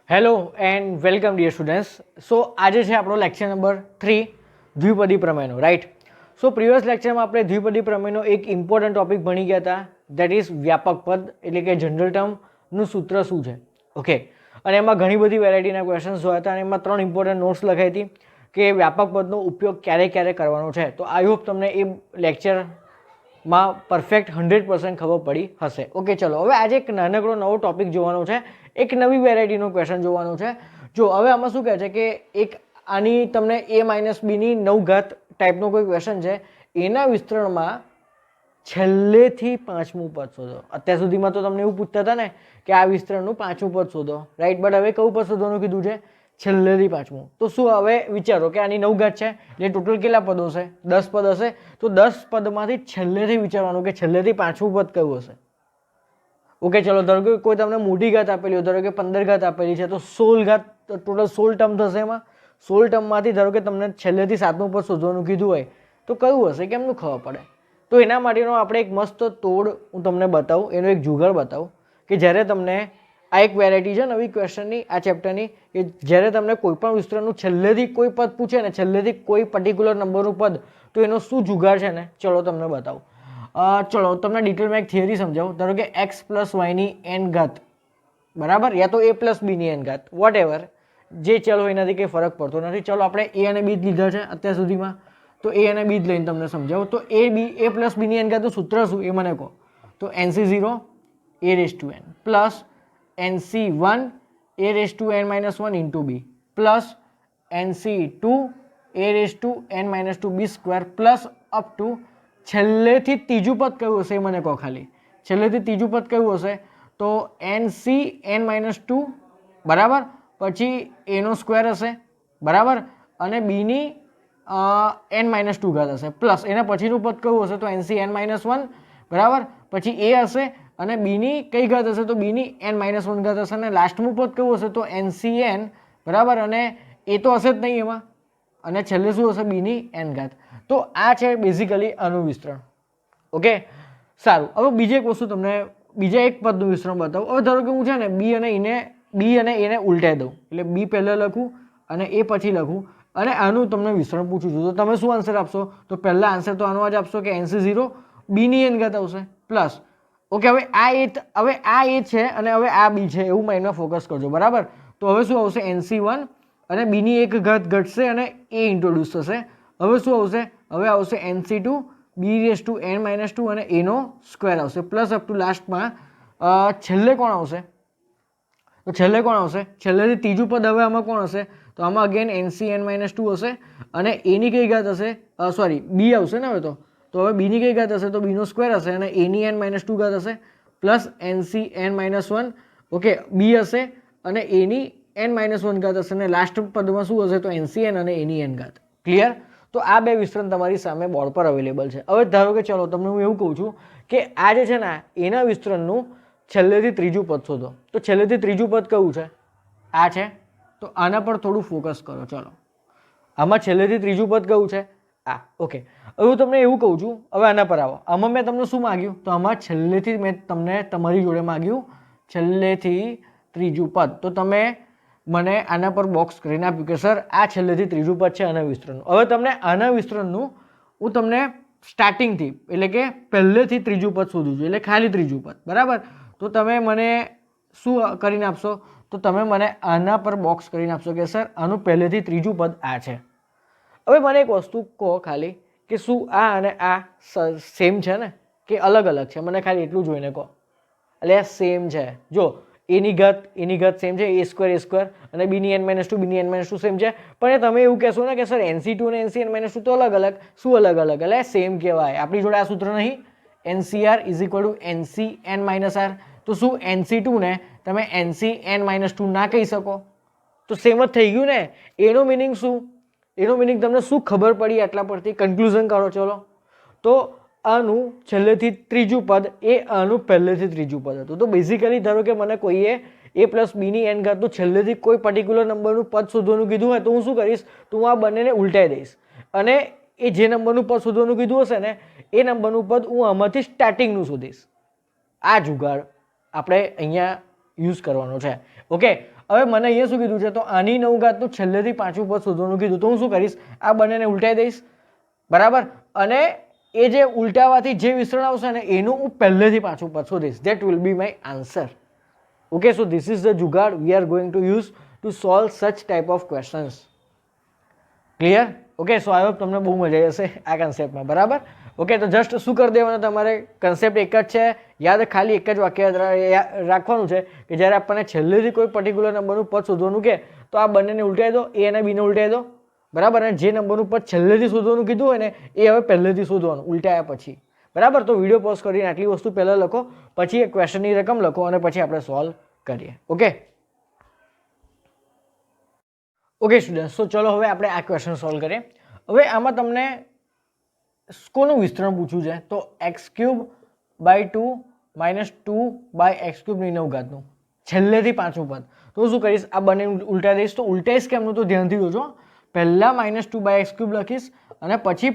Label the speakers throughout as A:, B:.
A: Hello and welcome dear students. So આજે છે આપણો લેક્ચર નંબર 3 દ્વિપદી પ્રમેયનો, રાઈટ. સો પ્રીવિયસ લેક્ચરમાં આપણે દ્વિપદી પ્રમેયનો એક ઇમ્પોર્ટન્ટ ટોપિક ભણી ગયા હતા, દેટ ઇઝ વ્યાપક પદ એટલે કે જનરલ ટર્મનું સૂત્ર શું છે. ઓકે, અને એમાં ઘણી બધી વેરાયટીના ક્વેશ્ચન્સ જોયા હતા અને એમાં 3 ઇમ્પોર્ટન્ટ નોટ્સ લખાઈ હતી કે વ્યાપક પદનો ઉપયોગ ક્યારે ક્યારે કરવાનો છે. તો આઈ હોપ તમને એ લેક્ચરમાં પરફેક્ટ 100% ખબર પડી હશે. ઓકે, ચલો હવે આજે એક નાનકડો નવો ટોપિક જોવાનો છે, એક નવી વેરાયટીનો ક્વેશ્ચન જોવાનો છે. જો હવે આમાં શું કહે છે કે એક આની તમને a માઇનસ બીની 9 ઘાત ટાઈપનો કોઈ ક્વેશ્ચન છે, એના વિસ્તરણમાં છેલ્લેથી પાંચમું પદ શોધો. અત્યાર સુધીમાં તો તમને એવું પૂછતા હતા ને કે આ વિસ્તરણનું પાંચમું પદ શોધો, રાઈટ. બટ હવે કયું પદ શોધવાનું કીધું છે? છેલ્લેથી પાંચમું. તો શું હવે વિચારો કે આની 9 ઘાત છે એટલે ટોટલ કેટલા પદો હશે? 10 પદ હશે. તો 10 પદમાંથી છેલ્લેથી વિચારવાનું કે છેલ્લેથી પાંચમું પદ કયું હશે. ઓકે, ચલો ધારો કે કોઈ તમને મોટી ઘાત આપેલી હોય, ધારો કે 15 ઘાત આપેલી છે તો 16 ઘાત, ટોટલ 16 ટર્મ થશે. એમાં 16 ટર્મમાંથી ધારો કે તમને છેલ્લેથી સાતમું પદ શોધવાનું કીધું હોય તો કયું હશે, કેમનું ખબર પડે? તો એના માટેનો આપણે એક મસ્ત તોડ હું તમને બતાવું, એનો એક જુગાડ બતાવું કે જ્યારે તમને આ એક વેરાયટી છે નવી ક્વેશ્ચનની આ ચેપ્ટરની, કે જ્યારે તમને કોઈ પણ વિસ્તરણનું છેલ્લેથી કોઈ પદ પૂછે ને, છેલ્લેથી કોઈ પર્ટિક્યુલર નંબરનું પદ, તો એનો શું જુગાડ છે ને, ચલો તમને બતાવું. ચલો તમને ડિટેલમાં એક થિયરી સમજાવું. ધારો કે x પ્લસ વાયની n ઘાત બરાબર, યા તો a પ્લસ બીની n ઘાત, વોટ એવર જે ચલો એનાથી કંઈ ફરક પડતો નથી. ચલો આપણે a અને b જ લીધા છે અત્યાર સુધીમાં, તો a અને b જ લઈને તમને સમજાવું. તો a પ્લસ બીની n ઘાતનું સૂત્ર શું એ મને કહો. તો nc0 a raise to n plus nc1 a raise to n minus 1 into b plus nc2 a raise to n minus 2 b square plus up to છેલ્લેથી ત્રીજું પદ કયું હશે એ મને કહો ખાલી. છેલ્લેથી ત્રીજું પદ કયું હશે? તો nc n માઇનસ 2 બરાબર, પછી એનો સ્ક્વેર હશે બરાબર, અને બીની n માઇનસ 2 ઘાત હશે, પ્લસ એના પછીનું પદ કયું હશે? તો nc n માઇનસ 1 બરાબર, પછી એ હશે અને બીની કઈ ઘાત હશે? તો બીની n માઇનસ 1 ઘાત હશે, અને લાસ્ટનું પદ કયું હશે? તો ncn બરાબર, અને એ તો હશે જ નહીં એમાં, અને છેલ્લે શું હશે? બીની n ઘાત. તો આ છે બેઝિકલી આનું વિસ્તરણ. ઓકે, સારું. હવે બીજી એક વસ્તુ તમને બીજા એક પદનું વિસ્તરણ બતાવું. હવે ધારો કે હું છે ને બી અને એને ઉલટાઈ દઉં, એટલે બી પહેલાં લખું અને એ પછી લખું, અને આનું તમને વિસ્તરણ પૂછું છું, તો તમે શું આન્સર આપશો? તો પહેલા આન્સર તો આનો જ આપશો કે nc0 બીની n ઘાત આવશે પ્લસ. ઓકે, હવે આ એ છે અને હવે આ બી છે એવું માઇન્ડમાં ફોકસ કરજો બરાબર. તો હવે શું આવશે? nc1 અને બીની એક ઘાત ઘટશે અને એ ઇન્ટ્રોડ્યુસ થશે. હવે શું આવશે? હવે આવશે nc2 B rays to n minus 2 અને એનો સ્ક્વેર આવશે પ્લસ અપ ટુ લાસ્ટમાં છેલ્લે કોણ આવશે? તો છેલ્લે કોણ આવશે? છેલ્લેથી ત્રીજું પદ હવે આમાં કોણ હશે? તો આમાં અગેન nc n માઇનસ 2 હશે અને એની કઈ ઘાત હશે? સોરી, બી આવશે ને હવે તો હવે બીની કઈ ઘાત હશે? તો બીનો સ્ક્વેર હશે અને એની n માઇનસ 2 ઘાત હશે plus nc n minus 1. Okay, B હશે અને એની n માઇનસ 1 ઘાત હશે અને લાસ્ટ પદમાં શું હશે? તો ncn અને એની n ઘાત. ક્લિયર? તો આ બે વિસ્તરણ તમારી સામે બોર્ડ પર અવેલેબલ છે. હવે ધારો કે ચલો તમને હું એવું કહું છું કે આ જે છે ને એના વિસ્તરણનું છેલ્લેથી ત્રીજું પદ શોધો. તો છેલ્લેથી ત્રીજું પદ કયું છે? આ છે. તો આના પર થોડું ફોકસ કરો. ચલો, આમાં છેલ્લેથી ત્રીજું પદ કયું છે? આ. ઓકે, હવે હું તમને એવું કહું છું, હવે આના પર આવો. આમાં મેં તમને શું માગ્યું? તો આમાં છેલ્લેથી મેં તમને તમારી જોડે માગ્યું છેલ્લેથી ત્રીજું પદ. તો તમે મને આના પર બોક્સ કરીને આપ્યું કે સર આ છેલ્લેથી ત્રીજું પદ છે આના વિસ્તરણનું. હવે તમને આના વિસ્તરણનું હું તમને સ્ટાર્ટિંગથી એટલે કે પહેલેથી ત્રીજું પદ શોધું છું, એટલે ખાલી ત્રીજું પદ બરાબર. તો તમે મને શું કરીને આપશો? તો તમે મને આના પર બોક્સ કરીને આપશો કે સર આનું પહેલેથી ત્રીજું પદ આ છે. હવે મને એક વસ્તુ કહો ખાલી કે શું આ અને આ સેમ છે ને કે અલગ અલગ છે? મને ખાલી એટલું જોઈને કહો. એટલે સેમ છે. જો એની ઘાત સેમ છે, એ સ્ક્વેર અને બીની n માઇનસ 2 બીની n માઇનસ 2 સેમ છે. પણ તમે એવું કહેશો ને કે સર nc2 અને nc n માઇનસ 2 તો અલગ અલગ. શું અલગ અલગ? એટલે સેમ કહેવાય. આપણી જોડે આ સૂત્ર નહીં, ncr is equal to ncn minus r. તો શું nc2 ને તમે ncn માઇનસ 2 ના કહી શકો? તો સેમ જ થઈ ગયું ને. એનો મિનિંગ શું? એનો મિનિંગ તમને શું ખબર પડી આટલા પરથી? કન્ક્લુઝન કરો. ચલો, તો આનું છેલ્લેથી ત્રીજું પદ એ આનું પહેલેથી ત્રીજું પદ હતું. તો બેઝિકલી ધારો કે મને કોઈએ a પ્લસ બીની n ઘાતનું છેલ્લેથી કોઈ પર્ટિક્યુલર નંબરનું પદ શોધવાનું કીધું હોય તો હું શું કરીશ? તો હું આ બંનેને ઉલટાઈ દઈશ અને એ જે નંબરનું પદ શોધવાનું કીધું હશે ને એ નંબરનું પદ હું આમાંથી સ્ટાર્ટિંગનું શોધીશ. આ જુગાડ આપણે અહીંયા યુઝ કરવાનો છે. ઓકે, હવે મને અહીંયા શું કીધું છે, તો આની 9 ઘાતનું છેલ્લેથી પાંચમું પદ શોધવાનું કીધું. તો હું શું કરીશ, આ બંનેને ઉલટાઈ દઈશ, બરાબર. અને એ જે ઉલટાવાથી જે વિસ્તરણ આવશે ને એનું હું પહેલેથી પાંચમું પદ શોધીશ. That will be my answer. Okay, so this is the jugaad we are going to use to solve such type of questions. Clear? Okay, so I hope તમને બહુ મજા આવી હશે આ કન્સેપ્ટમાં, બરાબર. ઓકે, તો જસ્ટ શું કરી દેવાનું, તમારે કન્સેપ્ટ એક જ છે, યાદ ખાલી એક જ વાક્ય રાખવાનું છે કે જ્યારે આપણને છેલ્લેથી કોઈ પર્ટિક્યુલર નંબરનું પદ શોધવાનું કે તો આ બંનેને ઉલટાઈ દો, એ અને બીને ઉલટાઈ દો, બરાબર. અને જે નંબરનું પદ છેલ્લેથી શોધવાનું કીધું હોય ને એ હવે પહેલેથી શોધવાનું ઉલટાયા પછી, બરાબર. તો વિડીયો પોઝ કરીને આટલી વસ્તુ પહેલાં લખો, પછી એક ક્વેશ્ચનની રકમ લખો અને પછી આપણે સોલ્વ કરીએ. ઓકે ઓકે સ્ટુડન્ટ્સ, તો ચલો હવે આપણે આ ક્વેશ્ચન સોલ્વ કરીએ. હવે આમાં તમને કોનું વિસ્તરણ પૂછ્યું છે, તો x³/2 - 2/x³ ની 9 ઘાતનું છેલ્લેથી પાંચમું પદ. તો શું કરીશ, આ બંને ઉલટાઈ દઈશ. તો ઉલટાઈશ કેમનું, તો ધ્યાનથી જોજો. પહેલા -2/x³ લખીશ અને પછી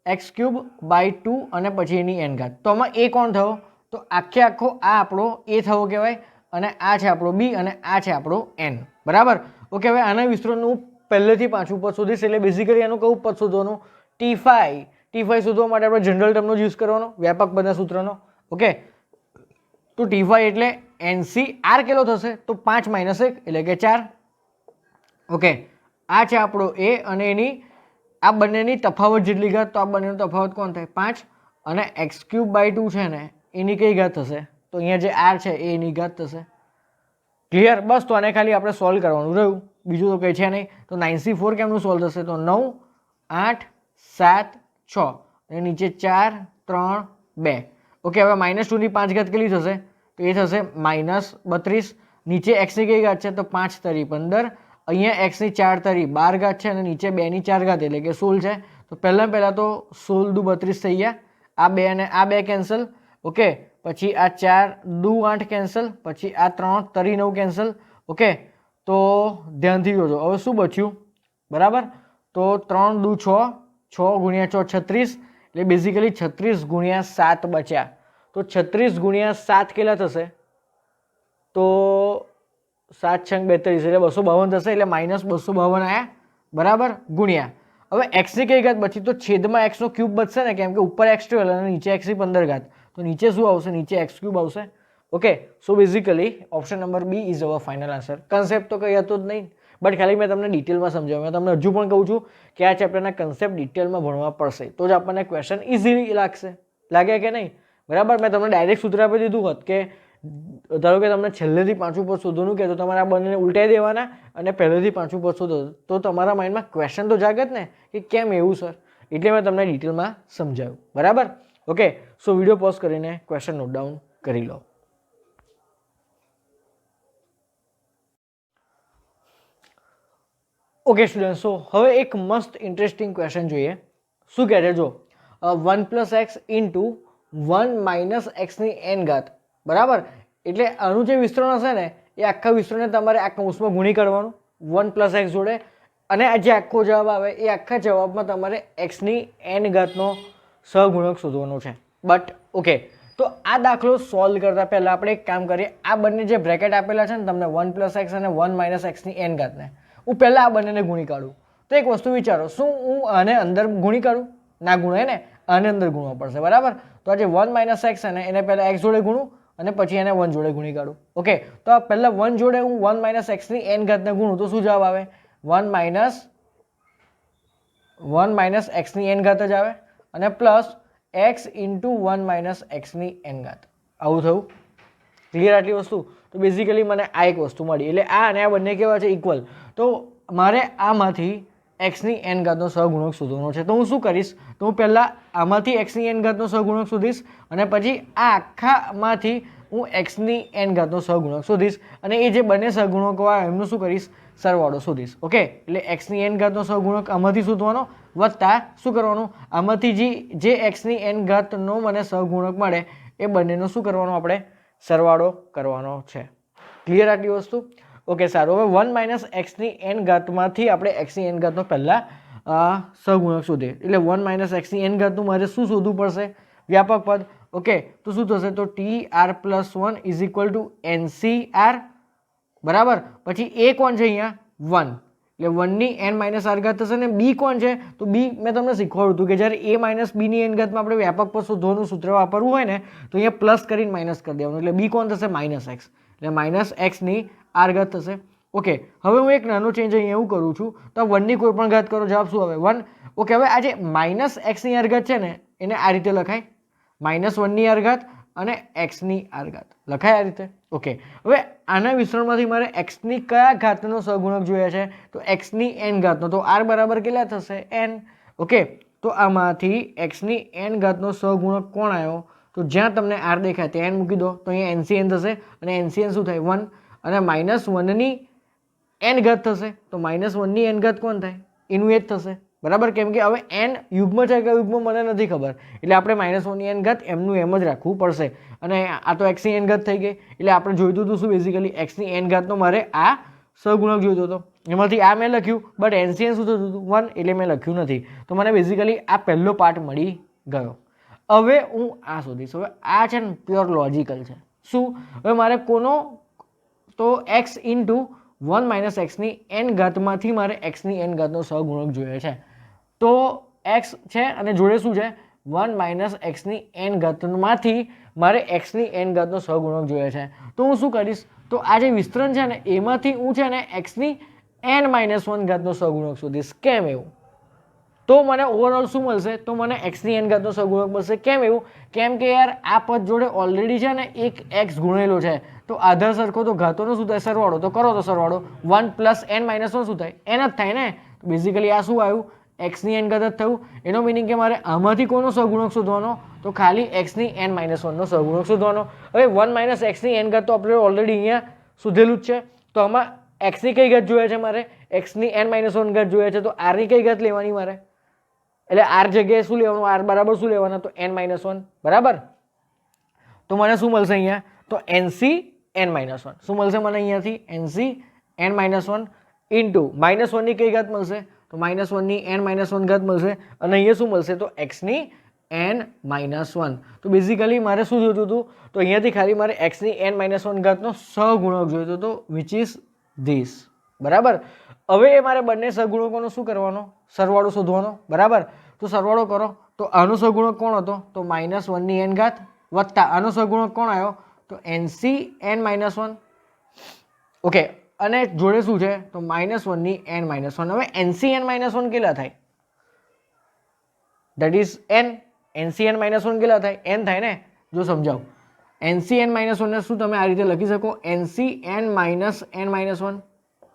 A: +x³/2 અને પછી એની n ઘાત. તો આમાં એ કોણ થયો, તો આખે આખો આ આપણો એ થવો કહેવાય અને આ છે આપણો બી અને આ છે આપણો n, બરાબર. ઓકે, હવે આના વિસ્તરણનું પહેલેથી પાંચમું પદ શોધીશ. એટલે બેઝિકલી એનું કયું પદ શોધવાનું, T5. T5 શોધવા માટે આપણે જનરલ ટર્મનો યુઝ કરવાનો, વ્યાપક પદના સૂત્રનો. ઓકે, તો T5 એટલે NCR કેટલો થશે, તો 5 - 1 એટલે કે 4. ઓકે, આ છે આપણો એ અને એની આ બંનેની તફાવત જેટલી ઘાત, તો આ બંનેનો તફાવત કોણ થાય, 5. અને x³/2 છે ને એની કઈ ઘાત થશે, તો અહીંયા જે r છે એ એની ઘાત થશે. ક્લિયર? બસ, તો આને ખાલી આપણે સોલ્વ કરવાનું રહ્યું, બીજું તો કંઈ છે નહીં. તો 9C4 કેમનું સોલ્વ થશે, તો 9, 8, 7, 6 અને નીચે 4, 3, 2. ઓકે, હવે -2 ની 5 ઘાત કેટલી થશે, તો એ થશે -32. નીચે x ની કઈ ઘાત છે, તો 5 તરી 15. અહીંયા x ની 4 તરી 12 ઘાત છે અને નીચે 2 ની 4 ઘાત એટલે કે 16 છે. તો પહેલાં તો 16 દુ 32 થઈ ગયા, આ 2 અને આ 2 કેન્સલ. ઓકે, પછી આ 4 દુ 8 કેન્સલ, પછી આ 3 તરી 9 કેન્સલ. ઓકે, તો ધ્યાનથી જોજો હવે શું બચ્યું, બરાબર. તો 3 દુ 6, 6 × 4 36, એટલે બેઝિકલી 36 × 7 બચ્યા. તો 36 × 7 કેટલા થશે, તો 7 × 6 = 42 એટલે 252 થશે. એટલે -252 આવ્યા, બરાબર. ગુણ્યા હવે x ની કઈ ઘાત બચી, તો છેદમાં x નો ક્યુબ બચશે ને, કેમ કે ઉપર x12 અને નીચે x ની 15 ઘાત. તો નીચે શું આવશે, નીચે x³ આવશે. Okay, so basically option number B is our final answer. Concept તો કંઈ હતો જ નહીં, બટ ખાલી મેં તમને ડિટેલમાં સમજાવ્યું. મેં તમને હજુ પણ કહું છું કે આ ચેપ્ટરના કન્સેપ્ટ ડિટેલમાં ભણવા પડશે, તો જ આપણને ક્વેશ્ચન ઇઝીલી લાગશે. લાગે કે નહીં, બરાબર. મેં તમને ડાયરેક્ટ સૂત્ર આપી દીધું હોત કે ધારો કે તમને છેલ્લેથી પાંચમું પદ શોધવાનું કે તો તમારે આ બંનેને ઉલટાઈ દેવાના અને પહેલેથી પાંચમું પદ શોધો, તો તમારા માઇન્ડમાં ક્વેશ્ચન તો જાગત ને કે કેમ એવું સર. એટલે મેં તમને ડિટેલમાં સમજાવ્યું, બરાબર. ઓકે, સો વિડીયો પોઝ કરીને ક્વેશ્ચન નોટ ડાઉન કરી લો. ઓકે સ્ટુડન્ટ, સો હવે એક મસ્ત ઇન્ટરેસ્ટિંગ ક્વેશ્ચન જોઈએ. શું કહે છે, જો 1 + x × 1 - x ની n ઘાત, બરાબર. એટલે આનું જે વિસ્તરણ હશે ને એ આખા વિસ્તરણને તમારે આ કૌંસમાં ગુણી કાઢવાનું 1 + x જોડે, અને આ જે આખો જવાબ આવે એ આખા જવાબમાં તમારે x ની n ઘાતનો સહગુણક શોધવાનો છે. બટ ઓકે, તો આ દાખલો સોલ્વ કરતા પહેલા આપણે એક કામ કરીએ. આ બંને જે બ્રેકેટ આપેલા છે ને તમને 1 + x અને 1 - x ની n ઘાતને, હું પહેલાં આ બંનેને ગુણી કાઢું. તો એક વસ્તુ વિચારો, શું હું આને અંદર ગુણી કાઢું, ના ગુણાય ને, આને અંદર ગુણવા પડશે, બરાબર. તો આ જે 1 - x છે ને એને પહેલાં x જોડે ગુણું અને પછી એને 1 જોડે ગુણી કાઢું. ઓકે, તો આ પહેલાં 1 જોડે હું 1 - x ની n ઘાતને ગુણું તો શું જવાબ આવે, 1 - x ની n ઘાત જ આવે અને પ્લસ x × 1 - x ની n ઘાત. આવું થયું. ક્લિયર આટલી વસ્તુ? તો બેઝિકલી મને આ એક વસ્તુ મળી. એટલે આ અને આ બંને કેવા છે, ઇક્વલ. તો મારે આમાંથી x ની n ઘાતનો સહગુણક શોધવાનો છે. તો હું શું કરીશ, તો હું પહેલાં આમાંથી x ની n ઘાતનો સહગુણક શોધીશ અને પછી આ આખામાંથી હું x ની n ઘાતનો સહગુણક શોધીશ અને એ જે બંને સહગુણકો આવે એમનું શું કરીશ, સરવાળો શોધીશ. ઓકે, એટલે x ની n ઘાતનો સહગુણક આમાંથી શોધવાનો વત્તા શું કરવાનું, આમાંથી જે x ની n ઘાતનો મને સહગુણક મળે એ બંનેનો શું કરવાનો, આપણે સરવાળો કરવાનો છે. ક્લિયર આટલી વસ્તુ? ઓકે, સારું. હવે 1 - x ની n ઘાતમાંથી આપણે x ની n ઘાતનો પહેલાં સહગુણક શોધીએ. એટલે 1 - x ની n ઘાતનું મારે શું શોધવું પડશે, વ્યાપક પદ. ઓકે, તો શું થશે, તો TR + 1 = NCR. બરાબર. પછી એ કોણ છે અહીંયા 1 એટલે 1ની n માઇનસ r ઘાત થશે. ને બી કોણ છે તો બી મેં તમને શીખવાડ્યું હતું કે જ્યારે a માઇનસ બીની n ઘાતમાં આપણે વ્યાપક પર શોધવાનું સૂત્ર વાપરવું હોય ને તો અહીંયા પ્લસ કરીને માઇનસ કરી દેવાનું એટલે બી કોણ થશે માઇનસ એક્સ એટલે માઇનસ એક્સની r ઘાત થશે. ઓકે હવે હું એક નાનો ચેન્જ અહીંયા એવું કરું છું તો 1ની કોઈ પણ ઘાત કરો જવાબ શું આવે 1. ઓકે હવે આ જે માઇનસ એક્સની r ઘાત છે ને એને આ રીતે લખાય -1ની r ઘાત અને એક્સની r ઘાત લખાય આ રીતે. ઓકે હવે આના વિસ્તરણમાંથી મારે એક્સની કયા ઘાતનો સહગુણક જોઈએ છે તો એક્સની n ઘાતનો તો r બરાબર કેટલા થશે n. ઓકે તો આમાંથી એક્સની n ઘાતનો સહગુણક કોણ આવ્યો તો જ્યાં તમને r દેખાય ત્યાં n મૂકી દો તો અહીંયા NCN થશે અને NCN શું થાય 1 અને -1ની n ઘાત થશે તો -1ની n ઘાત કોણ થાય એનું એ જ થશે બરાબર. કેમ કે હવે n યુગ્મ છે કે યુગ્મ મને નથી ખબર એટલે આપણે -1ની n ઘાત એમનું એમ જ રાખવું પડશે. અને આ તો એક્સની n ઘાત થઈ ગઈ એટલે આપણે જોઈતું હતું શું બેઝિકલી એક્સની n ઘાતનો મારે આ સહગુણક જોઈતો હતો એમાંથી આ મેં લખ્યું બટ NCN શું થતું હતું 1 એટલે મેં લખ્યું નથી તો મને બેઝિકલી આ પહેલો પાર્ટ મળી ગયો. હવે હું આ શોધીશ. હવે આ છે ને પ્યોર લોજિકલ છે. શું હવે મારે કોનો તો x ઇન્ટુ 1 માઇનસ એક્સની n ઘાતમાંથી મારે એક્સની n ઘાતનો સહગુણક જોઈએ છે. તો x છે અને જોડે શું છે 1 માઇનસ એક્સની n ઘાતમાંથી મારે એક્સની n ઘાતનો સહગુણક જોઈએ છે. તો હું શું કરીશ તો આ જે વિસ્તરણ છે ને એમાંથી હું છે ને એક્સની n માઇનસ 1 ઘાતનો સહગુણક શોધીશ. કેમ એવું તો મને ઓવરઓલ શું મળશે તો મને એક્સની n ઘાતનો સહગુણક મળશે. કેમ એવું કેમ કે યાર આ પદ જોડે ઓલરેડી છે ને એક એક્સ ગુણેલો છે તો આધાર સરખો તો ઘાતોનો શું થાય સરવાળો તો કરો તો સરવાળો 1 પ્લસ n માઇનસ 1 શું થાય n જ થાય ને. બેઝિકલી આ શું આવ્યું એક્સની n ઘાત જ થયું. એનો મિનિંગ કે મારે આમાંથી કોનો સહગુણક શોધવાનો તો ખાલી એક્સની n માઇનસ 1નો સહગુણક શોધવાનો. હવે 1 માઇનસ એક્સની n ઘાત તો આપણે ઓલરેડી અહીંયા શોધેલું જ છે તો આમાં એક્સની કઈ ઘાત જોઈએ છે મારે એક્સની n માઇનસ 1 ઘાત જોઈએ છે તો આરની કઈ ઘાત લેવાની મારે એટલે r જગ્યાએ શું લેવાનું r બરાબર શું લેવાના તો n માઇનસ 1 બરાબર. તો મને શું મળશે અહીંયા તો NC n માઇનસ 1 શું મળશે મને અહીંયાથી NC n માઇનસ 1 ઇન્ટુ -1ની કઈ ઘાત મળશે તો -1ની n માઇનસ 1 ઘાત મળશે અને અહીંયા શું મળશે તો એક્સની n માઇનસ 1. તો બેઝિકલી મારે શું જોઈતું હતું તો અહીંયાથી ખાલી મારે એક્સની n માઇનસ 1 ઘાતનો સહગુણક જોઈતો હતો વિચ ઇઝ ધીસ બરાબર. હવે એ મારે બંને સહગુણકોનો શું કરવાનો સરવાળો શોધવાનો બરાબર. તો સરવાળો કરો તો આનો સહગુણક કોણ હતો તો -1ની n ઘાત વત્તા આનો સહગુણક કોણ આવ્યો તો NC n માઇનસ 1. ઓકે અને જોડે શું છે તો -1ની n માઇનસ 1. હવે NC n માઇનસ 1 કેટલા થાય that is n NC n minus 1 કેટલા થાય n થાય ને જો સમજાવ NC n માઇનસ 1 ને શું તમે આ રીતે લખી શકો NC n minus n minus 1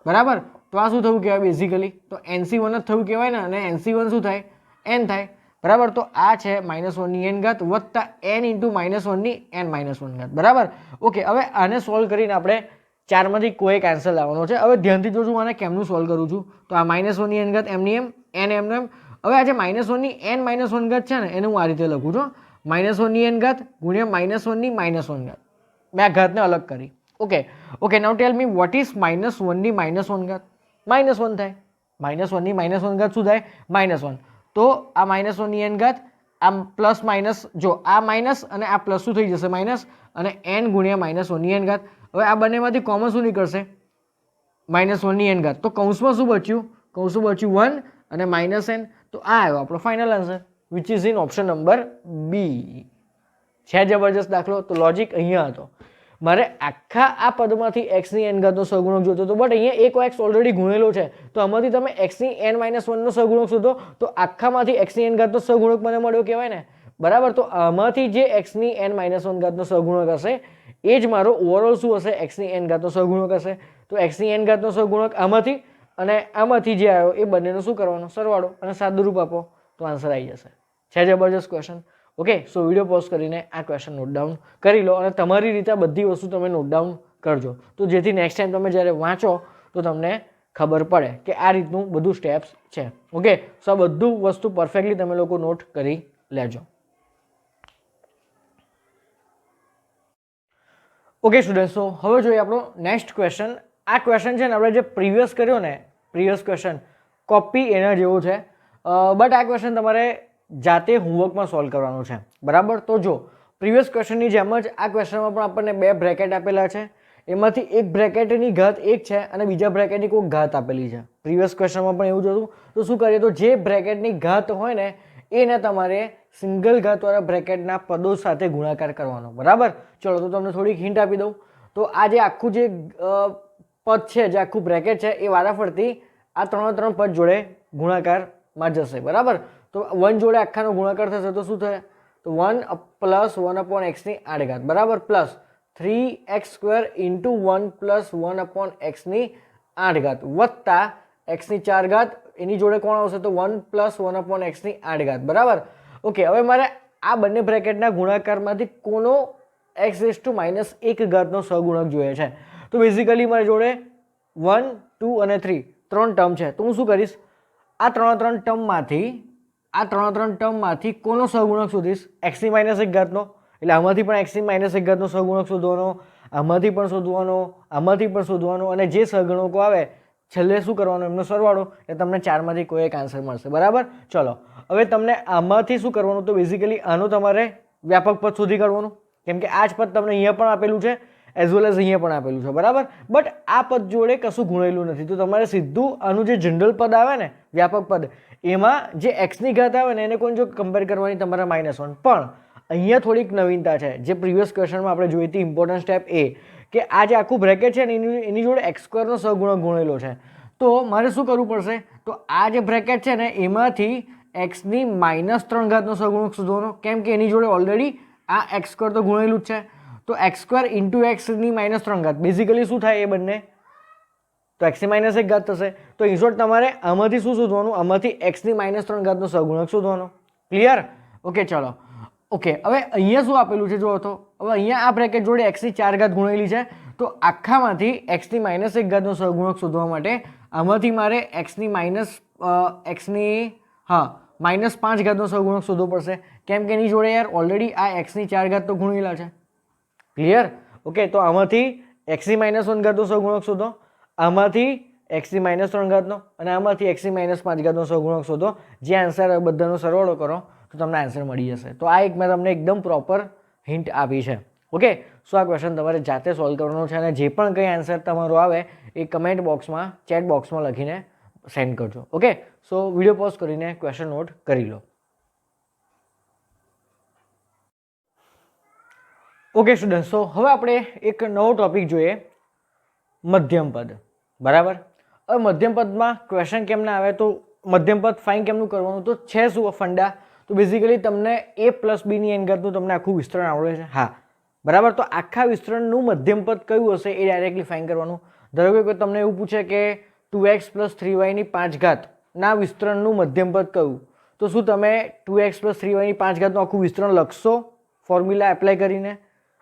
A: બરાબર. તો આ શું થયું કહેવાય બેઝિકલી તો NC1 જ થયું કહેવાય ને અને NC1 શું થાય n થાય બરાબર. તો આ છે -1ની n ઘાત વત્તા n ઇન્ટુ -1ની n માઇનસ 1 ઘાત બરાબર. ઓકે હવે આને સોલ્વ કરીને આપણે ચારમાંથી કોઈ એક આન્સર લાવવાનો છે. હવે ધ્યાનથી જોજો આને કેમનું સોલ્વ કરું છું તો આ -1ની n ઘાત એમની એમ n એમનો એમ. હવે આ જે -1ની n માઇનસ 1 ઘાત છે ને એને હું આ રીતે લખું છું -1ની n ઘાત ગુણ્યા -1ની -1 ઘાત મેં આ ઘાતને અલગ કરી. Okay okay now tell me what is -1ની -1 ઘાત -1 થાય -1ની -1 ઘાત શું થાય -1. તો આ -1ની n ઘાત આમ પ્લસ માઇનસ જો આ માઇનસ અને આ પ્લસ શું થઈ જશે માઇનસ અને n ગુણ્યા -1ની n ઘાત. હવે આ બંનેમાંથી કોમન શું નીકળશે -1ની n ઘાત તો કૌંસમાં શું બચ્યું કૌંસમાં બચ્યું 1 અને -n. તો આ આવ્યો આપણો final answer which is in option number B. છે જબરજસ્ત દાખલો. તો લોજિક અહીંયા હતો મારે આખા આ પદમાંથી એક્સની n ઘાતનો સહગુણક જોતો હતો બટ અહીંયા એક એક્સ ઓલરેડી ગુણેલો છે તો આમાંથી તમે એક્સની n માઇનસ 1નો સહગુણક શોધો તો આખામાંથી એક્સની n ઘાતનો સહગુણક મને મળ્યો કહેવાય ને બરાબર. તો આમાંથી જે એક્સની n માઇનસ 1 ઘાતનો સહગુણક હશે એ જ મારો ઓવરઓલ શું હશે એક્સની n ઘાતનો સહગુણક હશે. તો એક્સની n ઘાતનો સહગુણક આમાંથી અને આમાંથી જે આવ્યો એ બંનેનો શું કરવાનો સરવાળો અને સાદુરૂપ આપો તો આન્સર આવી જશે. છે જબરજસ્ત question. Okay so video pause કરીને આ ક્વેશ્ચન નોટ ડાઉન કરી લો અને તમારી રીતે આ બધી વસ્તુ તમે નોટ ડાઉન કરજો તો જેથી નેક્સ્ટ ટાઈમ તમે જ્યારે વાંચો તો તમને ખબર પડે કે આ રીતનું બધું સ્ટેપ્સ છે. ઓકે સો આ બધું વસ્તુ પરફેક્ટલી તમે લોકો નોટ કરી લેજો. ઓકે સ્ટુડન્ટ સો હવે જોઈએ આપણો નેક્સ્ટ ક્વેશ્ચન. આ ક્વેશ્ચન છે ને આપણે જે પ્રીવિયસ કર્યો ને પ્રીવિયસ ક્વેશ્ચન કોપી એના જેવો છે બટ આ ક્વેશ્ચન તમારે જાતે હોમવર્કમાં સોલ્વ કરવાનું છે બરાબર. તો જો પ્રીવિયસ ક્વેશ્ચનની જેમ જ આ ક્વેશ્ચનમાં પણ આપણને બે બ્રેકેટ આપેલા છે એમાંથી એક બ્રેકેટની ઘાત 1 છે અને બીજા બ્રેકેટની કોઈ ઘાત આપેલી છે. પ્રીવિયસ ક્વેશ્ચનમાં પણ એવું જ હતું. તો શું કરીએ, તો જે બ્રેકેટની ઘાત હોય ને એને તમારે સિંગલ ઘાતવાળા બ્રેકેટના પદો સાથે ગુણાકાર કરવાનો. બરાબર, ચલો તો તમને થોડીક હિન્ટ આપી દઉં. તો આ જે આખું જે પદ છે, જે આખું બ્રેકેટ છે, એ વારાફરતી આ ત્રણ પદ જોડે ગુણાકારમાં જશે. બરાબર, તો 1 જોડે આખાનો ગુણાકાર થશે તો શું થશે, તો 1 + 1/x ની 8 ઘાત, બરાબર, પ્લસ 3x² × 1 + 1/x ની 8 ઘાત વત્તા x ની 4 ઘાત, એની જોડે કોણ આવશે, તો 1 + 1/x ની 8 ઘાત. બરાબર, ઓકે. હવે મારે આ બંને બ્રેકેટના ગુણાકારમાંથી કોનો x⁻1 ઘાતનો સહગુણક જોઈએ છે. તો બેઝિકલી મારી જોડે 1, 2 અને 3 ટર્મ છે. તો હું શું કરીશ, આ ત્રણ ટર્મમાંથી કોનો સહગુણક શોધીશ, x⁻1 ઘાતનો. એટલે આમાંથી પણ x⁻1 ઘાતનો સહગુણક શોધવાનો, આમાંથી પણ શોધવાનો, આમાંથી પણ શોધવાનો, અને જે સહગુણકો આવે છેલ્લે શું કરવાનો, એમનો સરવાળો, એટલે તમને 4માંથી કોઈ એક આન્સર મળશે. બરાબર, ચલો હવે તમને આમાંથી શું કરવાનું, તો બેઝિકલી આનો તમારે વ્યાપક પદ શોધી કાઢવાનું, કેમ કે આ જ પદ તમને અહીંયા પણ આપેલું છે એઝ વેલ એઝ અહીંયા પણ આપેલું છે. બરાબર, બટ આ પદ જોડે કશું ગુણેલું નથી, તો તમારે સીધું આનું જે જનરલ પદ આવે ને, વ્યાપક પદ, એમાં જે x ની ઘાત આવે ને એને કોઈ જો કમ્પેર કરવાની તમારે -1. પણ અહીંયા થોડીક નવીનતા છે, જે પ્રીવિયસ ક્વેશ્ચનમાં આપણે જોઈ હતી. ઇમ્પોર્ટન્ટ સ્ટેપ એ કે આ જે આખું બ્રેકેટ છે ને એની જોડે x² નો સહગુણક ગુણેલો છે. તો મારે શું કરવું પડશે, તો આ જે બ્રેકેટ છે ને એમાંથી x ની -3 ઘાતનો સહગુણક શોધવાનો, કેમ કે એની જોડે ઓલરેડી આ x² તો ગુણેલું જ છે. તો x² × x ની -3 ઘાત બેઝિકલી શું થાય, એ બંને તો x⁻1 ઘાત થશે. તો ઇન શોર્ટ તમારે આમાંથી શું શોધવાનું, આમાંથી x ની -3 ઘાતનો સહગુણક શોધવાનો. ક્લિયર? ઓકે, ચલો. ઓકે, હવે અહીંયા શું આપેલું છે જુઓ તો. હવે અહીંયા આ બ્રેકેટ જોડે x ની 4 ઘાત ગુણેલી છે. તો આખામાંથી x ની -1 ઘાતનો સહગુણક શોધવા માટે આમાંથી મારે x ની -5 ઘાતનો સહગુણક શોધવો પડશે, કેમ કે એની જોડે યાર ઓલરેડી આ x ની 4 ઘાત તો ગુણેલા છે. ક્લિયર? ઓકે, તો આમાંથી x ની -1 ઘાતનો સહગુણક શોધો, આમાંથી x ની -3 ઘાતનો, અને આમાંથી x ની -5 ઘાતનો સહગુણક શોધો. જે આન્સર બધાનો સરવાળો કરો તો તમને આન્સર મળી જશે. તો આ એક મેં તમને એકદમ પ્રોપર હિન્ટ આપી છે. ઓકે, સો આ ક્વેશ્ચન તમારે જાતે સોલ્વ કરવાનો છે, અને જે પણ કંઈ આન્સર તમારો આવે એ કમેન્ટ બોક્સમાં, ચેટ બોક્સમાં લખીને સેન્ડ કરજો. ઓકે, સો વિડીયો પોઝ કરીને ક્વેશ્ચન નોટ કરી લો. ઓકે સ્ટુડન્ટ, સો હવે આપણે એક નવો ટોપિક જોઈએ, મધ્યમ પદ. બરાબર, હવે મધ્યમ પદમાં ક્વેશ્ચન કેમ ના આવે, તો મધ્યમ પદ ફાઇન કેમનું કરવાનું, તો છે શું ફંડા, તો બેઝિકલી તમને a + b ની n ઘાતનું તમને આખું વિસ્તરણ આવડે છે. હા, બરાબર, તો આખા વિસ્તરણનું મધ્યમ પદ કયું હશે એ ડાયરેક્ટલી ફાઇન કરવાનું. ધારો કે તમને એવું પૂછે કે 2x + 3y ની 5 ઘાત ના વિસ્તરણનું મધ્યમ પદ કયું, તો શું તમે 2x + 3y ની 5 ઘાતનું આખું વિસ્તરણ લખશો ફોર્મ્યુલા એપ્લાય કરીને,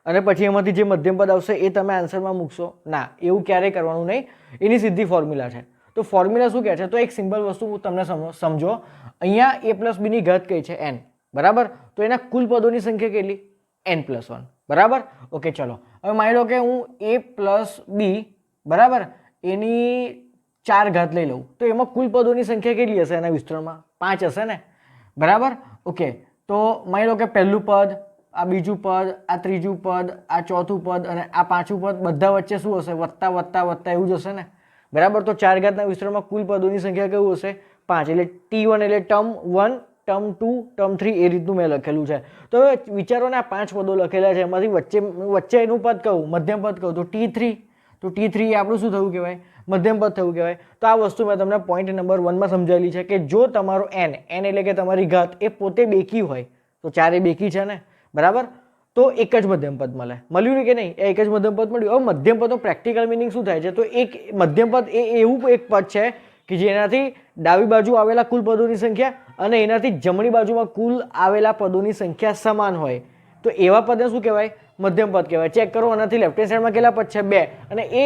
A: અને પછી એમાંથી જે મધ્યમ પદ આવશે એ તમે આન્સરમાં મૂકશો? ના, એવું ક્યારેય કરવાનું નહીં. એની સીધી ફોર્મ્યુલા છે. તો ફોર્મ્યુલા શું કહે છે, તો એક સિમ્પલ વસ્તુ હું તમને સમજો. અહીંયા a + b ની ઘાત કઈ છે, n. બરાબર, તો એના કુલ પદોની સંખ્યા કેટલી, n+1. બરાબર, ઓકે, ચલો હવે માની લો કે હું a + b બરાબર એની 4 ઘાત લઈ લઉં, તો એમાં કુલ પદોની સંખ્યા કેટલી હશે એના વિસ્તરણમાં, 5 હશે ને. બરાબર, ઓકે, તો માની લો કે પહેલું પદ, આ બીજું પદ, આ ત્રીજું પદ, આ ચોથું પદ અને આ પાંચમું પદ, બધા વચ્ચે શું હશે, વત્તા વત્તા વત્તા એવું જ હશે ને. બરાબર, તો 4 ઘાતના વિસ્તરણમાં કુલ પદોની સંખ્યા કેવું હશે, 5. એટલે t1 એટલે ટર્મ 1, ટર્મ 2, ટર્મ 3 એ રીતનું મેં લખેલું છે. તો હવે વિચારો ને, આ 5 પદો લખેલા છે, એમાંથી વચ્ચેનું પદ કયું, મધ્યમ પદ કયું, તો t3. તો t3 એ આપણું શું થયું કહેવાય, મધ્યમ પદ થયું કહેવાય. તો આ વસ્તુ મેં તમને પોઈન્ટ નંબર 1માં સમજાવેલી છે કે જો તમારો n એટલે કે તમારી ઘાત એ પોતે બેકી હોય, તો 4 એ બેકી છે ને. બરાબર, તો એક જ મધ્યમ પદ મળ્યું ને કે નહીં, એક જ મધ્યમ પદ મળ્યું. હવે મધ્યમ પદનો પ્રેક્ટિકલ મિનિંગ શું થાય છે, તો એક મધ્યમ પદ એ એવું એક પદ છે કે જેનાથી ડાબી બાજુ આવેલા કુલ પદોની સંખ્યા અને એનાથી જમણી બાજુમાં કુલ આવેલા પદોની સંખ્યા સમાન હોય, તો એવા પદને શું કહેવાય, મધ્યમ પદ કહેવાય. ચેક કરો, આનાથી લેફ્ટ હેન્ડ સાઈડમાં કેટલા પદ છે, 2, અને એ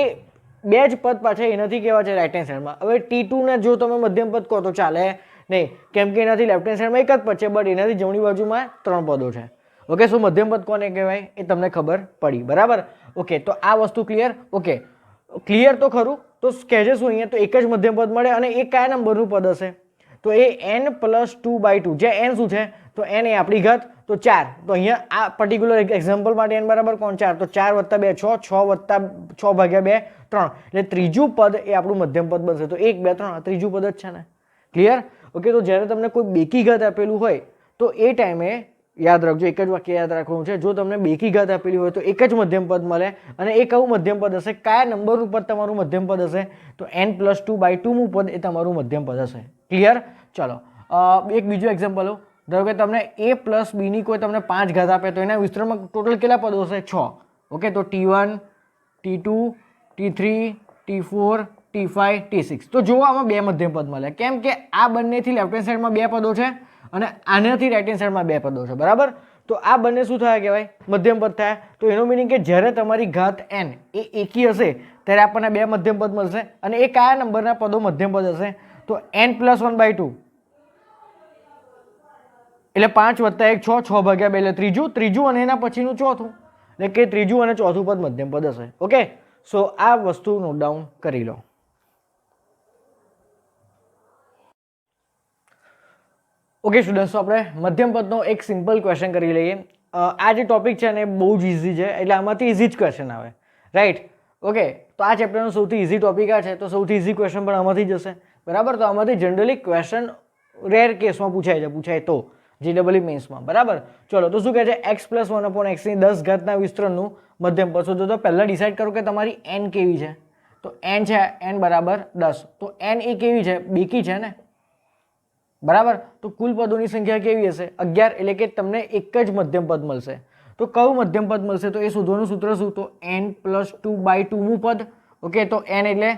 A: 2 જ પદ પાછા એનાથી કેવા છે, રાઈટ હેન્ડ સાઈડમાં. હવે t2 ને જો તમે મધ્યમ પદ કહો તો ચાલે નહીં, કેમ કે એનાથી લેફ્ટ હેન્ડ સાઈડમાં એક જ પદ છે, બટ એનાથી જમણી બાજુમાં 3 પદો છે. ઓકે, સો મધ્યમ પદ કોને કહેવાય એ તમને ખબર પડી. બરાબર, ઓકે, તો આ વસ્તુ ક્લિયર. ઓકે, ક્લિયર તો ખરું, તો કહેજે શું અહીંયા, તો એક જ મધ્યમ પદ મળે, અને એ કયા નંબરનું પદ હશે, તો એ n+2/2, જ્યાં n શું છે તો n એ આપણી ઘાત, તો 4. તો અહીંયા આ પર્ટિક્યુલર એક્ઝામ્પલ માટે n બરાબર કોણ 4, તો 4 + 2 6, 6/2 3, એટલે ત્રીજું પદ એ આપણું મધ્યમ પદ બનશે. તો 1 2 3 ત્રીજું પદ જ છે ને. ક્લિયર? ઓકે, તો જ્યારે તમને કોઈ બેકી ઘાત આપેલું હોય તો એ ટાઈમે યાદ રાખજો, એક જ વાક્ય યાદ રાખવાનું છે, જો તમને બેકી ઘાત આપેલી હોય તો એક જ મધ્યમ પદ મળે, અને એ કયું મધ્યમ પદ હશે, કયા નંબરનું પદ તમારું મધ્યમ પદ હશે, તો n+2/2 મું પદ એ તમારું મધ્યમ પદ હશે. ક્લિયર? ચલો એક બીજું એક્ઝામ્પલ લો. ધારો કે તમને a + b ની કોઈ તમને 5 ઘાત આપે તો એના વિસ્તરણમાં ટોટલ કેટલા પદો હશે? 6. ઓકે, તો t1 t2 t3 t4 t5 t6. તો જુઓ આમાં બે મધ્યમ પદ મળે, કેમ કે આ બંનેથી લેફ્ટ હેન્ડ સાઈડમાં બે પદો છે અને આનાથી રાઈટ હેન્ડ સાઈડમાં બે પદો છે. બરાબર? તો આ બંને શું થયા કહેવાય? મધ્યમ પદ થયા. તો એનો મિનિંગ કે જ્યારે તમારી ઘાત n એ એકી હશે ત્યારે આપણને બે મધ્યમ પદ મળશે, અને એ કયા નંબરના પદો મધ્યમ પદ હશે? તો n+1/2 એટલે 5 + 1 6, 6/2 એટલે ત્રીજું અને એના પછીનું ચોથું, એટલે કે ત્રીજું અને ચોથું પદ મધ્યમ પદ હશે. ઓકે, સો આ વસ્તુ નોટ ડાઉન કરી લો. ઓકે સ્ટુડન્ટ્સ, આપણે મધ્યમ પદનો એક સિમ્પલ ક્વેશ્ચન કરી લઈએ. આ જે ટોપિક છે ને બહુ જ ઇઝી છે, એટલે આમાંથી ઇઝી જ ક્વેશ્ચન આવે, રાઈટ? ઓકે, તો આ ચેપ્ટરનો સૌથી ઇઝી ટોપિક આ છે, તો સૌથી ઇઝી ક્વેશ્ચન પણ આમાંથી જ હશે. બરાબર? તો આમાંથી જનરલી ક્વેશ્ચન રેર કેસમાં પૂછાય તો GEE મેન્સમાં. બરાબર? ચલો, તો શું કહે છે? x + 1/x ની 10 ઘાતના વિસ્તરણનું મધ્યમ પદ શોધો. તો પહેલા ડિસાઈડ કરો કે તમારી n કેવી છે. તો n છે n = 10. તો n એ કેવી છે? બેકી છે ને. બરાબર? તો કુલ પદોની સંખ્યા કેવી હશે? 11, એટલે કે તમને એક જ મધ્યમ પદ મળશે. તો કયું મધ્યમ પદ મળશે? તો એ શોધવાનું સૂત્ર શું? તો n+2/2 મું પદ. ઓકે, તો n એટલે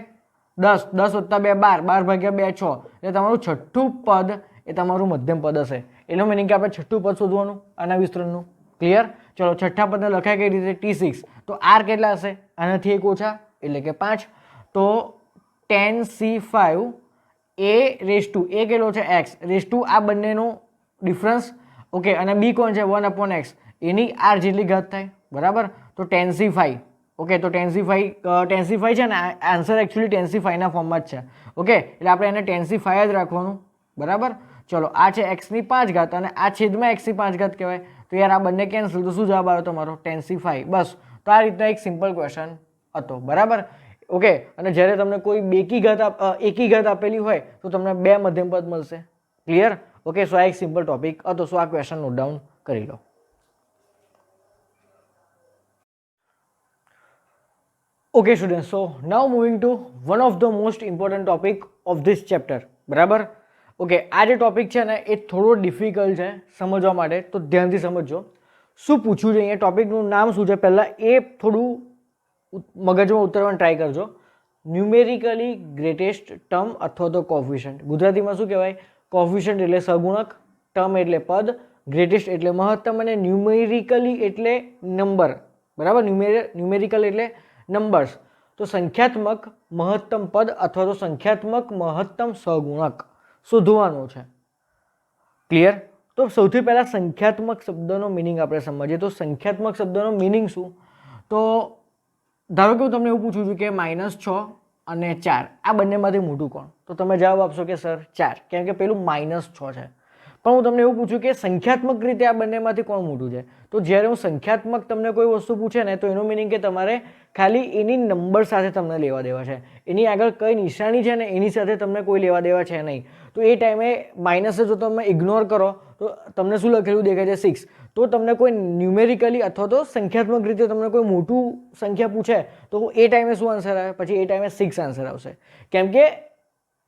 A: 10, 10 + 2 12, 12/2 6, એટલે તમારું છઠ્ઠું પદ એ તમારું મધ્યમ પદ હશે. એનો મિનિંગ કે આપણે છઠ્ઠું પદ શોધવાનું આના વિસ્તરણનું. ક્લિયર? ચલો, છઠ્ઠા પદને લખાય કઈ રીતે? t6. તો r કેટલા હશે? આનાથી એક ઓછા, એટલે કે 5. તો 10c5 a કેટલો છે? x આ બંનેનો ડિફરન્સ. ઓકે, અને b કોણ છે? 1/x, એની r જેટલી ઘાત થાય. બરાબર? તો 10c5. ઓકે, તો 10c5 છે ને, આન્સર એકચ્યુઅલી 10c5 ના ફોર્મમાં જ છે. ઓકે, એટલે આપણે એને 10c5 જ રાખવાનું. બરાબર? ચલો, આ છે x ની 5 ઘાત અને આ છેદમાં x ની 5 ઘાત કહેવાય. તો યાર આ બંને કેન્સલ, તો શું જવાબ આવ્યો તમારો? 10c5. બસ, તો આ રીતના એક સિમ્પલ ક્વેશ્ચન હતો. બરાબર? ઓકે, અને જ્યારે તમને કોઈ એકી ઘાત આપેલી હોય તો તમને બે મધ્યમ પદ મળશે. ક્લિયર? ઓકે, સો આ એક સિમ્પલ ટોપિક હતો. સો આ ક્વેશ્ચન નોટ ડાઉન કરી લો. Okay student, so now moving to one of the most important topic of this chapter. બરાબર? ઓકે, આ જે ટોપિક છે ને એ થોડો ડિફિકલ્ટ છે સમજવા માટે, તો ધ્યાનથી સમજજો. શું પૂછ્યું છે અહીંયા? ટોપિકનું નામ શું છે પહેલાં એ થોડું મગજમાં ઉતરવાનું ટ્રાય કરજો. ન્યુમેરિકલી ગ્રેટેસ્ટ ટર્મ અથવા તો કોફિશન્ટ. ગુજરાતીમાં શું કહેવાય? કોફિશન્ટ એટલે સગુણક, ટર્મ એટલે પદ, ગ્રેટેસ્ટ એટલે મહત્તમ, અને ન્યુમેરિકલી એટલે નંબર. બરાબર? ન્યુમેરિકલ એટલે નંબર્સ. તો સંખ્યાત્મક મહત્તમ પદ અથવા તો સંખ્યાત્મક મહત્તમ સગુણક શોધવાનો છે. ક્લિયર? તો સૌથી પહેલા સંખ્યાત્મક શબ્દનો મિનિંગ આપણે સમજીએ. તો સંખ્યાત્મક શબ્દનો મિનિંગ શું? તો ધારો કે હું તમને એવું પૂછું છું કે -6 અને 4 આ બંનેમાંથી મોટું કોણ? તો તમે જવાબ આપશો કે સર 4, કેમ કે પેલું -6 છે. પણ હું તમને એવું પૂછું કે સંખ્યાત્મક રીતે આ બંનેમાંથી કોણ મોટું છે? તો જ્યારે હું સંખ્યાત્મક તમને કોઈ વસ્તુ પૂછે ને, તો એનું મિનિંગ કે તમારે ખાલી એની નંબર સાથે તમને લેવા દેવા છે. એની આગળ કઈ નિશાની છે ને એની સાથે તમને કોઈ લેવા દેવા છે નહીં. તો એ ટાઈમે માઇનસ જો તમે ઇગ્નોર કરો તો તમને શું લખેલું દેખાય છે? 6. તો તમને કોઈ ન્યુમેરિકલી અથવા તો સંખ્યાત્મક રીતે તમને કોઈ મોટું સંખ્યા પૂછે તો એ ટાઈમે શું આન્સર આવે? પછી એ ટાઈમે 6 આન્સર આવશે, કેમ કે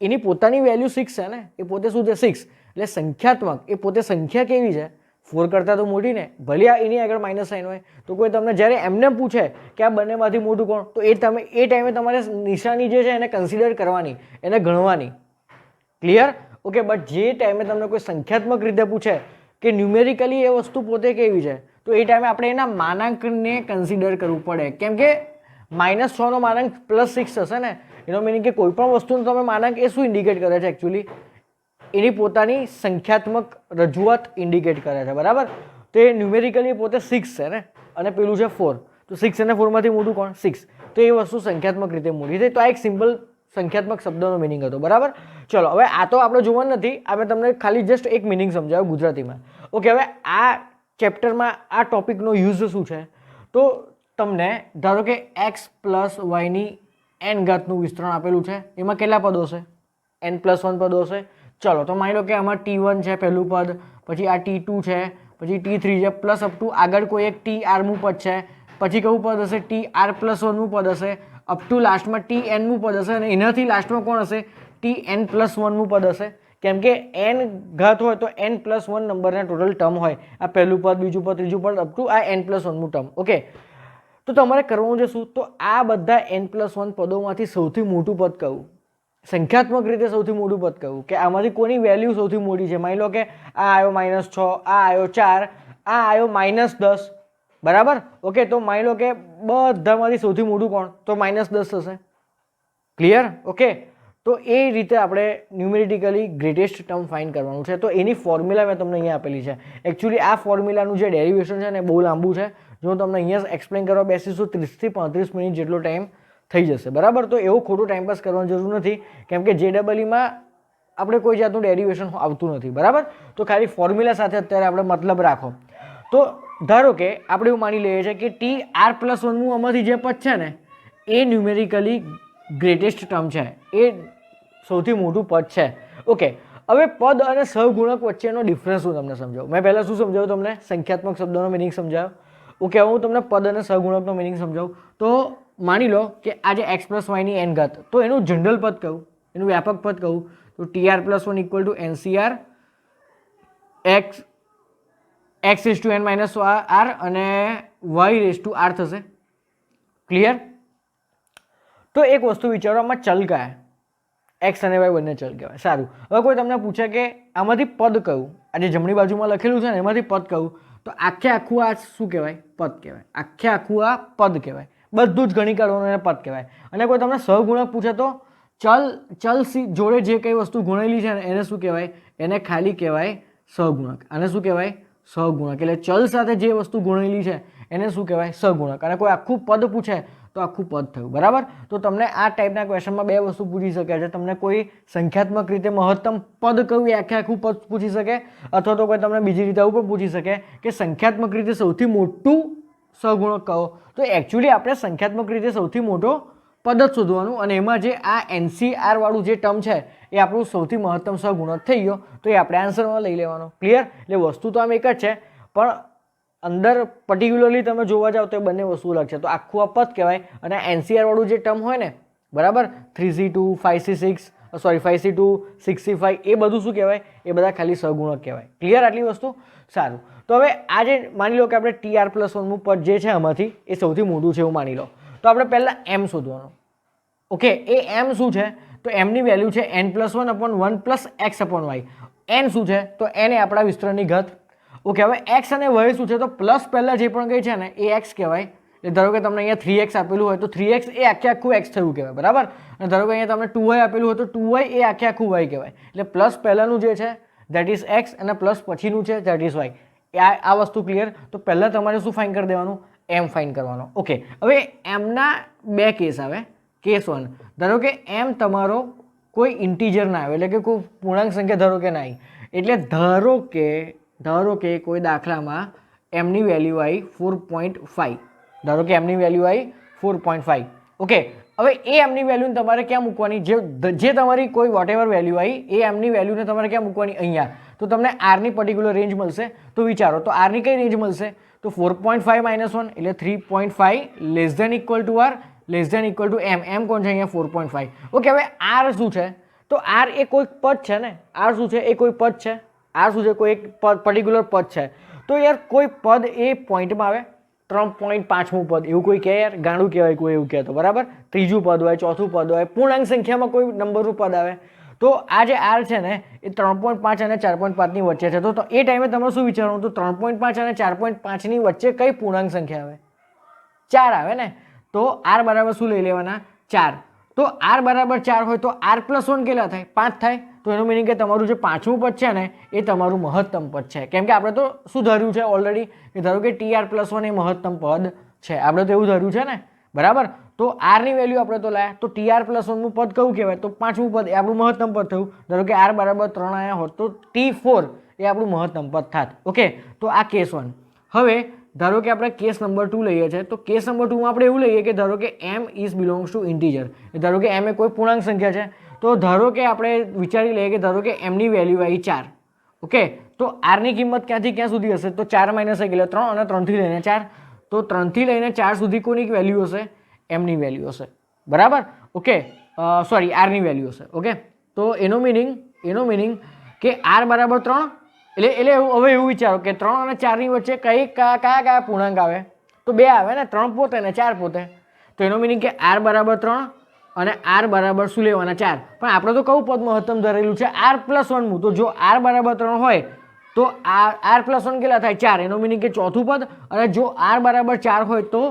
A: એની પોતાની વેલ્યુ 6 છે ને, એ પોતે શું છે? 6. એટલે સંખ્યાત્મક એ પોતે સંખ્યા કેવી છે? 4 કરતાં તો મોટી ને, ભલે એની આગળ માઇનસ સાઇન હોય. તો કોઈ તમને જ્યારે એમને પૂછે કે આ બંનેમાંથી મોટું કોણ, તો એ ટાઈમે તમારે નિશાની જે છે એને કન્સિડર કરવાની, એને ગણવાની. ક્લિયર? ઓકે, બટ જે ટાઈમે તમને કોઈ સંખ્યાત્મક રીતે પૂછે કે ન્યુમેરિકલી એ વસ્તુ પોતે કેવી છે, તો એ ટાઈમે આપણે એના માનાંકને કન્સિડર કરવું પડે, કેમ કે -6 નો માનાંક +6 હશે ને. એનો મિનિંગ કે કોઈ પણ વસ્તુનો તમે માનાંક એ શું ઇન્ડિકેટ કરે છે? એકચ્યુઅલી એની પોતાની સંખ્યાત્મક રજૂઆત ઇન્ડિકેટ કરે છે. બરાબર? તો એ ન્યુમેરિકલી પોતે 6 છે ને, અને પેલું છે 4. તો 6 અને 4 માંથી મોટું કોણ? 6. તો એ વસ્તુ સંખ્યાત્મક રીતે મોટી થઈ. તો આ એક સિમ્પલ સંખ્યાત્મક શબ્દનો મિનિંગ હતો, બરાબર. ચલો હવે આ તો આપણે જોવાનું નથી, આપણે તમને ખાલી જસ્ટ એક મિનિંગ સમજાવ્યો ગુજરાતીમાં. ઓકે, હવે આ ચેપ્ટરમાં આ ટોપિકનો યુઝ શું છે, તો તમને ધારો કે એક્સ પ્લસ વાયની એન ઘાતનું વિસ્તરણ આપેલું છે, એમાં કેટલા પદો છે, n+1 પદો છે. ચલો તો માની લો કે આમાં T1 છે પહેલું પદ, પછી આ T2 છે, પછી T3 છે, પ્લસ અપ ટુ આગળ કોઈ એક TRનું પદ છે, પછી કયું પદ હશે, TR+1નું પદ હશે, અપ ટુ લાસ્ટમાં TNનું પદ હશે, અને એનાથી લાસ્ટમાં કોણ હશે, TN+1નું પદ હશે. કેમ કે n ઘાત હોય તો n+1 નંબરના ટોટલ ટર્મ હોય. આ પહેલું પદ, બીજું પદ, ત્રીજું પદ, અપ ટુ આ n+1નું ટર્મ. ઓકે, તો તમારે કરવાનું છે શું, તો આ બધા n+1 પદોમાંથી સૌથી મોટું પદ કયું, સંખ્યાત્મક રીતે સૌથી મોટું પદ કયું, કે આમાંથી કોની વેલ્યુ સૌથી મોટી છે. માની લો કે આ આવ્યો -6, આ આવ્યો 4, આ આવ્યો -10, બરાબર. ઓકે, તો માની લો કે બધામાંથી સૌથી મોટું કોણ, તો -10 થશે. ક્લિયર? ઓકે, તો એ રીતે આપણે ન્યુમેરિટિકલી ગ્રેટેસ્ટ ટર્મ ફાઇન્ડ કરવાનું છે. તો એની ફોર્મ્યુલા મેં તમને અહીંયા આપેલી છે. એકચ્યુઅલી આ ફોર્મ્યુલાનું જે ડેરિવેશન છે ને બહુ લાંબુ છે. જો હું તમને અહીંયા એક્સપ્લેન કરવા બેસીશું 30 થી 35 મિનિટ જેટલો ટાઈમ થઈ જશે, બરાબર. તો એવો ખોટો ટાઈમ પાસ કરવાની જરૂર નથી, કેમ કે JEEમાં આપણે કોઈ જાતનું ડેરિવેશન આવતું નથી, બરાબર. તો ખાલી ફોર્મ્યુલા સાથે અત્યારે આપણે મતલબ રાખો. તો ધારો કે આપણે એવું માની લઈએ છીએ કે TR+1નું આમાંથી જે પદ છે ને એ ન્યુમેરિકલી ગ્રેટેસ્ટ ટર્મ છે, એ સૌથી મોટું પદ છે. ઓકે, હવે પદ અને સહગુણક વચ્ચેનો ડિફરન્સ હું તમને સમજાવું. મેં પહેલાં શું સમજાવ્યું તમને, સંખ્યાત્મક શબ્દોનો મિનિંગ સમજાવ્યો. ઓકે, હવે હું તમને પદ અને સહગુણકનો મિનિંગ સમજાવું. તો માની લો કે આ જે x + y ની n ઘાત, તો એનું જનરલ પદ કહું, એનું વ્યાપક પદ કહું, તો TR+1 = NCR x(n - r) અને y(r) થશે. ક્લિયર? તો એક વસ્તુ વિચારો, આમાં ચલ કયા, એક્સ અને વાય બંને ચલ કહેવાય. સારું, હવે કોઈ તમને પૂછે કે આમાંથી પદ કયું, આ જે જમણી બાજુમાં લખેલું છે ને એમાંથી પદ કયું, તો આખે આખું આ શું કહેવાય, પદ કહેવાય. આખે આખું આ પદ કહેવાય, બધું જ ગણી કાઢવાનું એને પદ કહેવાય. અને કોઈ તમને સહગુણક પૂછે તો ચલ જોડે જે કઈ વસ્તુ ગુણેલી છે ને એને શું કહેવાય, એને ખાલી કહેવાય સહગુણક. આને શું કહેવાય, સહગુણક. એટલે ચલ સાથે જે વસ્તુ ગુણેલી છે એને શું કહેવાય, સહગુણક. અને કોઈ આખું પદ પૂછે તો આખું પદ થયું, બરાબર. તો તમને આ ટાઈપના ક્વેશ્ચનમાં બે વસ્તુ પૂછી શકે છે. તમને કોઈ સંખ્યાત્મક રીતે મહત્તમ પદ કયું એ આખું પદ પૂછી શકે, અથવા તો કોઈ તમને બીજી રીતે આવું પણ પૂછી શકે કે સંખ્યાત્મક રીતે સૌથી મોટું સહગુણક કહો. તો એકચ્યુઅલી આપણે સંખ્યાત્મક રીતે સૌથી મોટો પદ જ શોધવાનું, અને એમાં જે આ NCR વાળું જે ટર્મ છે એ આપણું સૌથી મહત્તમ સહગુણક થઈ ગયો, તો એ આપણે આન્સરમાં લઈ લેવાનો. ક્લિયર? એટલે વસ્તુ તો આમ એક જ છે, પણ અંદર પર્ટિક્યુલરલી તમે જોવા જાવ તો એ બંને વસ્તુ અલગ છે. તો આખું આ પદ કહેવાય, અને NCR વાળું જે ટર્મ હોય ને, બરાબર, 3C2 5C6 5C2 6C5 એ બધું શું કહેવાય, એ બધા ખાલી સહગુણક કહેવાય. ક્લિયર આટલી વસ્તુ? સારું, તો હવે આ જે માની લો કે આપણે TR+1નું પદ જે છે આમાંથી એ સૌથી મોટું છે એવું માની લો, તો આપણે પહેલાં m શોધવાનું. ઓકે, એ m શું છે, તો mની વેલ્યુ છે n+1/1 + x/y. n શું છે, તો n એ આપણા વિસ્તરણની ઘાત. ઓકે, હવે x અને y શું છે, તો પ્લસ પહેલાં જે પણ કંઈ છે ને એ x કહેવાય. એટલે ધારો કે તમને અહીંયા 3x આપેલું હોય તો 3x એ આખે આખું x થયું કહેવાય, બરાબર. અને ધારો કે અહીંયા તમને 2y આપેલું હોય તો 2y એ આખે આખું y કહેવાય. એટલે પ્લસ પહેલાંનું જે છે ધેટ ઇઝ x, અને પ્લસ પછીનું છે ધેટ ઇઝ y. આ વસ્તુ ક્લિયર? તો પહેલાં તમારે શું ફાઇન કરી દેવાનું, m ફાઇન કરવાનો. ઓકે, હવે mના બે કેસ આવે. કેસ 1, ધારો કે m તમારો કોઈ ઇન્ટીજર ના આવે, એટલે કે કોઈ પૂર્ણાંક સંખ્યા ધારો કે ના આવી, એટલે ધારો કે કોઈ દાખલામાં mની વેલ્યુ આવી 4.5. ધારો કે mની વેલ્યુ આવી 4.5. ઓકે, હવે એ mની વેલ્યુને તમારે ક્યાં મૂકવાની, જે તમારી કોઈ વોટેવર વેલ્યુ આવી એ mની વેલ્યુને તમારે ક્યાં મૂકવાની, અહીંયા. તો તમને r ની પર્ટિક્યુલર રેન્જ મળશે. તો વિચારો, તો r ની કઈ રેન્જ મળશે, તો 4.5 - 1 એટલે 3.5 less than equal to r less than equal to m કોણ છે અહીંયા 4.5. ઓકે, હવે r શું છે, તો r એ કોઈ પદ છે ને, r શું છે, એ કોઈ પદ છે. r શું છે, કોઈ એક પર્ટિક્યુલર પદ છે. તો યાર કોઈ પદ એ પોઈન્ટમાં આવે, 3.5મું પદ એવું કોઈ કહે, યાર ગાંડું કહેવાય કોઈ એવું કહેતો, બરાબર. ત્રીજું પદ હોય, ચોથું પદ હોય, પૂર્ણાંક સંખ્યામાં કોઈ નંબરનું પદ આવે, તો આ જે r છે ને એ 3.5 અને 4.5ની વચ્ચે છે. તો એ ટાઈમે તમારે શું વિચારવાનું, તો 3.5 અને 4.5ની વચ્ચે કઈ પૂર્ણાંક સંખ્યા આવે, 4 આવે ને. તો r બરાબર શું લઈ લેવાના, 4. તો r બરાબર 4 હોય તો r+1 કેટલા થાય, 5 થાય. તો એનું મિનિંગ કે તમારું જે 5મું પદ છે ને એ તમારું મહત્તમ પદ છે. કેમ કે આપણે તો શું ધાર્યું છે ઓલરેડી, કે ધારો કે TR+1 એ મહત્તમ પદ છે. આપણે તો એવું ધાર્યું છે ને, બરાબર. તો આરની વેલ્યુ આપણે તો લાયા, તો ટીઆર પ્લસ વનનું પદ કયું કહેવાય? તો પાંચમું પદ એ આપણું મહત્તમ પદ થયું. ધારો કે આર બરાબર 3 આવ્યા હોત તો T4 એ આપણું મહત્તમ પદ થાત. ઓકે, તો આ કેસ 1. હવે ધારો કે આપણે કેસ નંબર 2 લઈએ છીએ, તો કેસ નંબર 2 માં આપણે એવું લઈએ કે ધારો કે m is belongs to integer. ધારો કે m એ કોઈ પૂર્ણાંક સંખ્યા છે, તો ધારો કે આપણે વિચારી લઈએ કે ધારો કે m ની વેલ્યુ આવી 4. ઓકે, તો r ની કિંમત ક્યાંથી ક્યાં સુધી હશે? તો 4 માઇનસ 1 એટલે 3 અને 3 થી લઈને 4. તો 3 થી લઈને 4 સુધી કોની વેલ્યુ હશે? m ની વેલ્યુ હશે. બરાબર. ઓકે, સોરી r ની વેલ્યુ હશે. ઓકે, તો એનો મિનિંગ કે r બરાબર 3 એટલે હવે એવું વિચારો કે 3 અને 4 ની વચ્ચે કયા પૂર્ણાંક આવે? તો 2 આવે ને, 3 પોતે ને 4 પોતે. તો એનો મિનિંગ કે r બરાબર 3 અને r બરાબર શું લેવાના? 4. પણ આપણે તો કયું પદ મહત્તમ ધરેલું છે? r પ્લસ 1 નું. તો જો r બરાબર 3 હોય તો r પ્લસ 1 કેટલા થાય? 4. એનો મિનિંગ કે ચોથું પદ. અને જો r બરાબર 4 હોય તો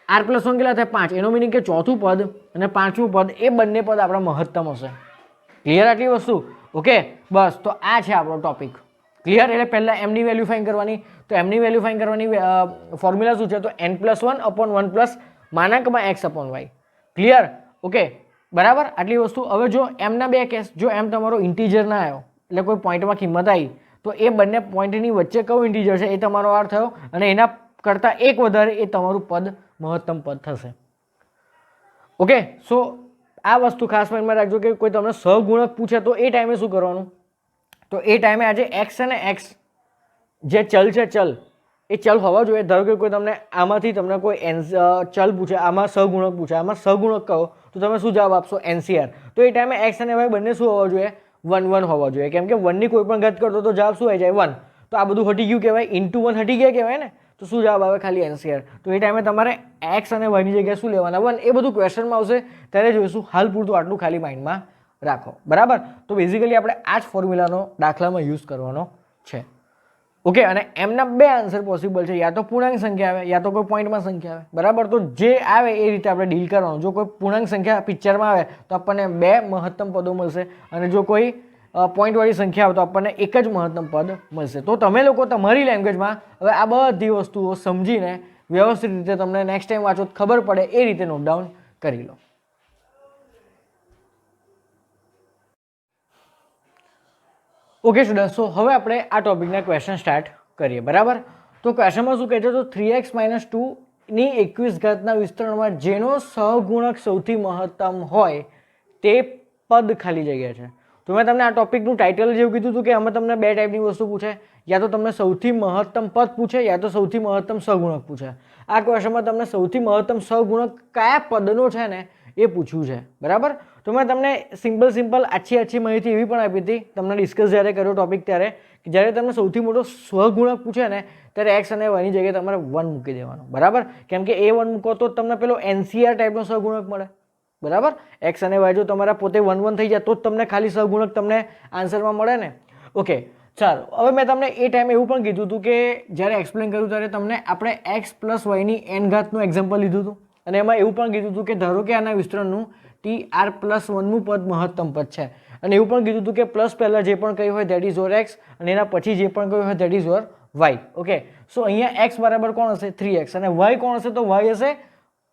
A: r પ્લસ 1 કેટલા થાય? 5. એનો મિનિંગ કે ચોથું પદ અને પાંચમું પદ એ બંને પદ આપણા મહત્તમ હશે. ક્લિયર આટલી વસ્તુ? ઓકે, બસ. તો આ છે આપણો ટોપિક. ક્લિયર? એટલે પહેલાં એમની વેલ્યુ ફાઇન કરવાની. તો એમની વેલ્યુ ફાઇન કરવાની ફોર્મ્યુલા શું છે? તો n+1/1 plus માનાંકમાં x/y. Clear? Okay, બરાબર. આટલી વસ્તુ. હવે જો એમના બે કેસ, જો એમ તમારો ઇન્ટીજર ના આવ્યો એટલે કોઈ પોઈન્ટમાં કિંમત આવી, તો એ બંને પોઈન્ટની વચ્ચે કયું ઇન્ટીજર છે એ તમારો r થયો, અને એના કરતાં એક વધારે એ તમારું પદ મહત્તમ પદ થશે. ઓકે, સો આ વસ્તુ ખાસ માઇન્ડમાં રાખજો કે કોઈ તમને સહગુણક પૂછે તો એ ટાઈમે શું કરવાનું? તો એ ટાઈમે આજે x છે ને, x જે ચલ છે, એ ચલ હોવા જોઈએ. ધારો કે કોઈ તમને આમાંથી તમને કોઈ ચલ પૂછે, આમાં સહગુણક પૂછે, આમાં સહગુણક કહો, તો તમે શું જવાબ આપશો? NCR. તો એ ટાઈમે x અને y બંને શું હોવા જોઈએ? 1 1 હોવા જોઈએ. કેમ કે 1 ની કોઈ પણ ઘાત કરતો તો જવાબ શું આવી જાય? 1. તો આ બધું હટી ગયું કહેવાય, ઇન્ટુ 1 હટી ગયા કહેવાય ને. તો શું જવાબ આવે? ખાલી NCR. તો એ ટાઈમે તમારે x અને y ની જગ્યાએ શું લેવાના? 1. એ બધું ક્વેશ્ચનમાં આવશે ત્યારે જોઈશું. હાલ પૂરતું આટલું ખાલી માઇન્ડમાં રાખો. બરાબર. તો બેઝિકલી આપણે આ જ ફોર્મ્યુલાનો દાખલામાં યુઝ કરવાનો છે. ઓકે, અને એમના બે આન્સર પોસિબલ છે. યા તો પૂર્ણાંક સંખ્યા આવે, યા તો કોઈ પોઈન્ટમાં સંખ્યા આવે. બરાબર. તો જે આવે એ રીતે આપણે ડીલ કરવાનું. જો કોઈ પૂર્ણાંક સંખ્યા પિક્ચરમાં આવે તો આપણને 2 મહત્તમ પદો મળશે, અને જો કોઈ પોઈન્ટવાળી સંખ્યા આવે તો આપણને એક જ મહત્તમ પદ મળશે. તો તમે લોકો તમારી લેંગ્વેજમાં હવે આ બધી વસ્તુઓ સમજીને વ્યવસ્થિત રીતે તમને નેક્સ્ટ ટાઈમ વાંચો ખબર પડે એ રીતે નોટ ડાઉન કરી લો. ઓકે સ્ટુડન્ટ, સો હવે આપણે આ ટોપિકના ક્વેશ્ચન સ્ટાર્ટ કરીએ. બરાબર. તો ક્વેશ્ચનમાં શું કહે છે? તો 3x - 2 ની 21 ઘાતના વિસ્તરણમાં જેનો સહગુણક સૌથી મહત્તમ હોય તે પદ ખાલી જગ્યા છે. તો મેં તમને આ ટોપિકનું ટાઇટલ જેવું કીધું હતું કે આમાં તમને બે ટાઈપની વસ્તુ પૂછે, યા તો તમને સૌથી મહત્તમ પદ પૂછે, યા તો સૌથી મહત્તમ સહગુણક પૂછે. આ ક્વેશ્ચનમાં તમને સૌથી મહત્તમ સહગુણક કયા પદનો છે ને એ પૂછ્યું છે. બરાબર. તો મેં તમને સિમ્પલ આછી માહિતી એવી પણ આપી હતી તમને ડિસ્કસ જ્યારે કર્યો ટોપિક ત્યારે, કે જ્યારે તમને સૌથી મોટો સહગુણક પૂછે ને ત્યારે x અને y ની જગ્યાએ તમારે 1 મૂકી દેવાનું. બરાબર. કેમ કે એ 1 મૂકો તો તમને પેલો NCR ટાઈપનો સહગુણક મળે. બરાબર. x અને y જો તમારા પોતે 1 1 થઈ જાય તો જ તમને ખાલી સહગુણક તમને આન્સરમાં મળે ને. ઓકે, ચાલો. હવે મેં તમને એ ટાઈમે એવું પણ કીધું હતું કે જ્યારે એક્સપ્લેન કર્યું ત્યારે તમને આપણે x + y ની n ઘાતનું એક્ઝામ્પલ લીધું હતું, અને એમાં એવું પણ કીધું હતું કે ધારો કે આના વિસ્તરણનું TR+1 નું પદ મહત્તમ પદ છે, અને એવું પણ કીધું હતું કે પ્લસ પહેલા જે પણ કહ્યું હોય ધેટ ઇઝ યોર x, અને એના પછી જે પણ કહ્યું હોય that is your y. Okay, so અહીંયા x બરાબર કોણ હશે? 3x. અને y કોણ હશે? તો y હશે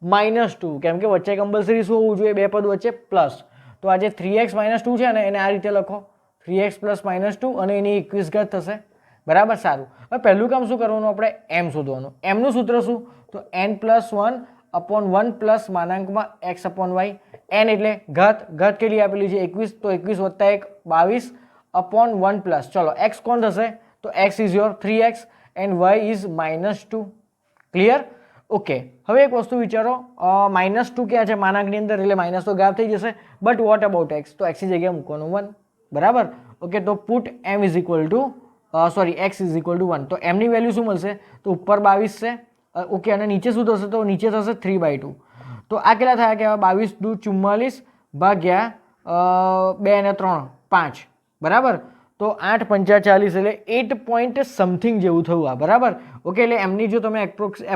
A: -2. કેમ કે વચ્ચે કમ્પલસરી શું હોવું જોઈએ? બે પદ વચ્ચે પ્લસ. તો આ જે 3x - 2 છે ને એને આ રીતે લખો, 3x + -2, અને એની 21 ઘાત થશે. બરાબર. સારું. હવે પહેલું કામ શું કરવાનું? આપણે m શોધવાનું. એમનું સૂત્ર શું? તો n+1/1 પ્લસ માનાંકમાં x/y. n એટલે ઘાત કેટલી આપેલી છે? 21. તો 21 + 1 22/1 પ્લસ, ચલો x કોણ થશે? તો x is your 3x and y is -2. Clear? Okay. હવે એક વસ્તુ વિચારો, -2 ક્યાં છે? માનાંકની અંદર, એટલે માઇનસ તો ગાયબ થઈ જશે. But what about x? તો x ની જગ્યાએ મૂકવાનું 1. બરાબર. ઓકે, તો put m is equal to x is equal to 1. તો m ની વેલ્યુ શું મળશે? તો ઉપર 22 છે. ઓકે, અને નીચે શું થશે? તો નીચે થશે 3/2. તો આ કેટલા થયા કે 22 દુ 44 ભાગ્યા 2 અને 3 5. બરાબર. તો 8 5 40 એટલે 8 પોઈન્ટ સમથિંગ જેવું થયું આ. બરાબર. ઓકે, એટલે એમની જો તમે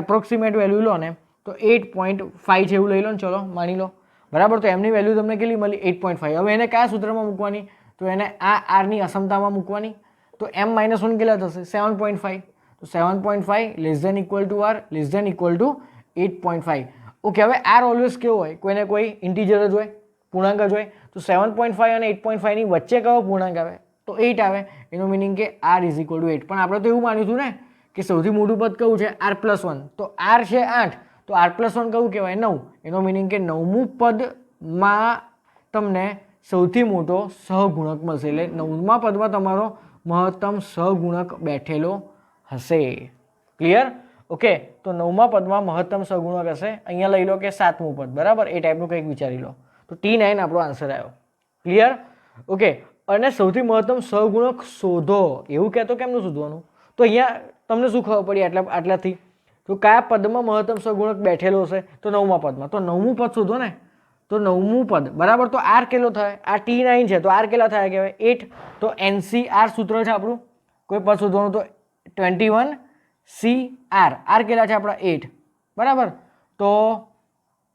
A: એપ્રોક્સિમેટ વેલ્યુ લો ને તો 8.5 જેવું લઈ લો ને, ચલો માની લો. બરાબર. તો એમની વેલ્યુ તમને કેટલી મળી? 8.5. હવે એને કયા સૂત્રમાં મૂકવાની? તો એને આ આરની અસમતામાં મૂકવાની. તો m - 1 કેટલા થશે? 7.5. તો 7.5 less than equal to r less than equal to 8.5. Okay, હવે આર ઓલવેઝ કેવો હોય, કોઈને કોઈ ઇન્ટીજર જ હોય, પૂર્ણાંક જ હોય. તો 7.5 અને 8.5 ની વચ્ચે કયો પૂર્ણાંક આવે? તો 8 આવે. એનો મિનિંગ કે આર ઇઝ ઇક્વલ ટુ 8. પણ આપણે તો એવું માન્યું હતું ને કે સૌથી મોટું પદ કયું છે? r+1. તો આર છે 8, તો r+1 કયું કહેવાય? 9. એનો મિનિંગ કે 9મું પદમાં તમને સૌથી મોટો સહગુણક મળશે. એટલે 9મા પદમાં તમારો મહત્તમ સહગુણક બેઠેલો હશે. ક્લિયર? ઓકે, તો 9મા પદમાં મહત્તમ સહગુણક હશે. અહીંયા લઈ લો કે 7મું પદ, બરાબર? એ ટાઈપનું કંઈક વિચારી લો. તો T9 આપણો આન્સર આવ્યો. ક્લિયર? ઓકે, અને સૌથી મહત્તમ સહગુણક શોધો એવું કહેતો કેમનું શોધવાનું? તો અહીંયા તમને શું ખબર પડી આટલાથી? તો કયા પદમાં મહત્તમ સહગુણક બેઠેલો હશે? તો 9મા પદમાં. તો 9મું પદ શોધો ને. તો 9મું પદ, બરાબર? તો આર કેટલો થાય? આ T9 છે, તો આર કેટલા થાય કહેવાય? 8. તો NCR સૂત્ર છે આપણું, કોઈ પદ શોધવાનું તો 21CR. આર કેટલા છે આપણા? 8, બરાબર? તો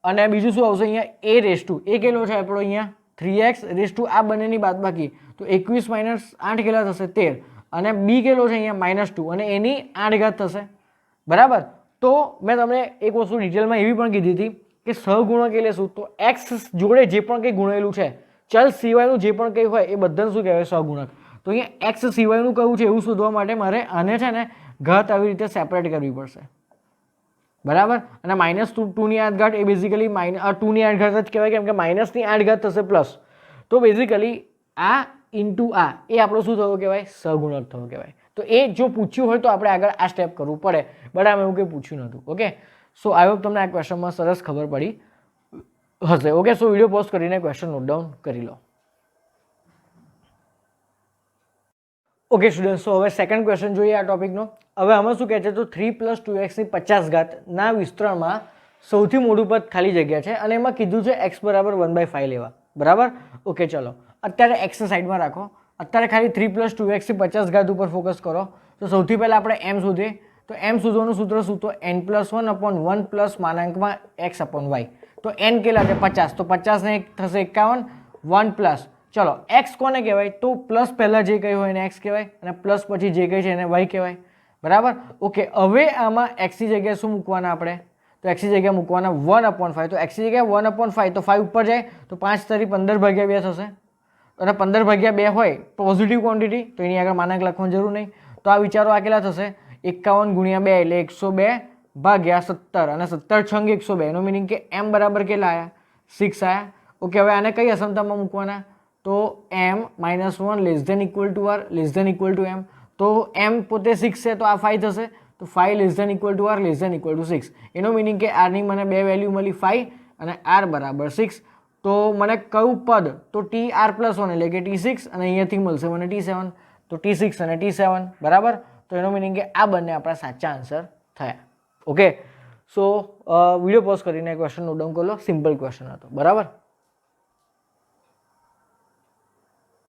A: અને બીજું શું આવશે અહીંયા? એ રેસ ટુ, એ કેટલો છે આપણો અહીંયા? 3x રેસ ટુ આ બંનેની બાદબાકી, તો 21 - 8 કેટલા થશે? 13. અને બી કેટલો છે અહીંયા? -2, અને એની 8 ઘાત થશે, બરાબર? તો મેં તમને એક વસ્તુ ડિટેલમાં એવી પણ કીધી હતી કે સહગુણક એટલે શું? તો એક્સ જોડે જે પણ કંઈ ગુણેલું છે, ચલ સિવાયનું જે પણ કંઈ હોય એ બધાને શું કહેવાય? સહગુણક. તો અહીંયા એક્સ સિવાયનું કયું છે એવું શોધવા માટે મારે આને છે ને ઘાત આવી રીતે સેપરેટ કરવી પડશે, બરાબર? અને -2ની 8 ઘાત એ બેઝિકલી 2ની 8 ઘાત જ કહેવાય, કેમ કે માઇનસની 8 ઘાત થશે પ્લસ. તો બેઝિકલી આ ઇન્ટુ આ એ આપણો શું થયો કહેવાય? સહગુણક થયો કહેવાય. તો એ જો પૂછ્યું હોય તો આપણે આગળ આ સ્ટેપ કરવું પડે, બટ આમ એવું કંઈ પૂછ્યું નહોતું. ઓકે, સો આઈ હોપ તમને આ ક્વેશ્ચનમાં સરસ ખબર પડી હશે. ઓકે, સો વિડીયો પોઝ કરીને ક્વેશ્ચન નોટ ડાઉન કરી લો. ઓકે સ્ટુડન્ટ્સ, તો હવે સેકન્ડ ક્વેશ્ચન જોઈએ આ ટોપિકનો. હવે આમાં શું કહે છે? તો 3 + 2x ની 50 વિસ્તરણમાં સૌથી મોટું પદ ખાલી જગ્યા છે અને એમાં કીધું છે x = 1/5 લેવા, બરાબર? ઓકે, ચલો અત્યારે x સાઈડમાં રાખો. અત્યારે ખાલી 3 + 2x ની 50 ઉપર ફોકસ કરો. તો સૌથી પહેલાં આપણે m શોધીએ. તો m શોધવાનું સૂત્ર શું? તો n+1/1 + માનાંકમાં x/y. તો n કેટલા છે? 50. તો 50 ને 1 થશે 51, 1 પ્લસ, ચલો x કોને કહેવાય? તો પ્લસ પહેલાં જે કંઈ હોય એને x કહેવાય અને પ્લસ પછી જે કંઈ છે એને y કહેવાય, બરાબર? ઓકે, હવે આમાં x ની જગ્યાએ શું મૂકવાના આપણે? તો x ની જગ્યાએ મૂકવાના 1/5. તો x ની જગ્યાએ 1/5, તો 5 ઉપર જાય તો 5 તરી 15/2 થશે. અને 15/2 હોય પોઝિટિવ ક્વોન્ટિટી, તો એની આગળ માનાંક લખવાની જરૂર નહીં. તો આ વિચારો આ કેટલા થશે? 51 × 2 એટલે 102/17, અને 17 છંગ 102. એનો મિનિંગ કે m બરાબર કેટલા આવ્યા? 6 આવ્યા. ઓકે, હવે આને કઈ અસમતામાં મૂકવાના? તો m - 1 ≤ r ≤ m. તો m પોતે 6 છે તો આ 5 થશે. તો 5 ≤ r ≤ 6. એનો મિનિંગ કે r ની મને બે વેલ્યુ મળી 5 અને r = 6. તો મને કયું પદ? તો TR+1 એટલે કે T6, અને અહીંયાથી મળશે મને T7. તો T6 અને T7, બરાબર? તો એનો મિનિંગ કે આ બંને આપણા સાચા આન્સર થયા. ઓકે, સો વિડીયો પોઝ કરીને ક્વેશ્ચન નોટ ડાઉન કરી લો. સિમ્પલ ક્વેશ્ચન હતો, બરાબર?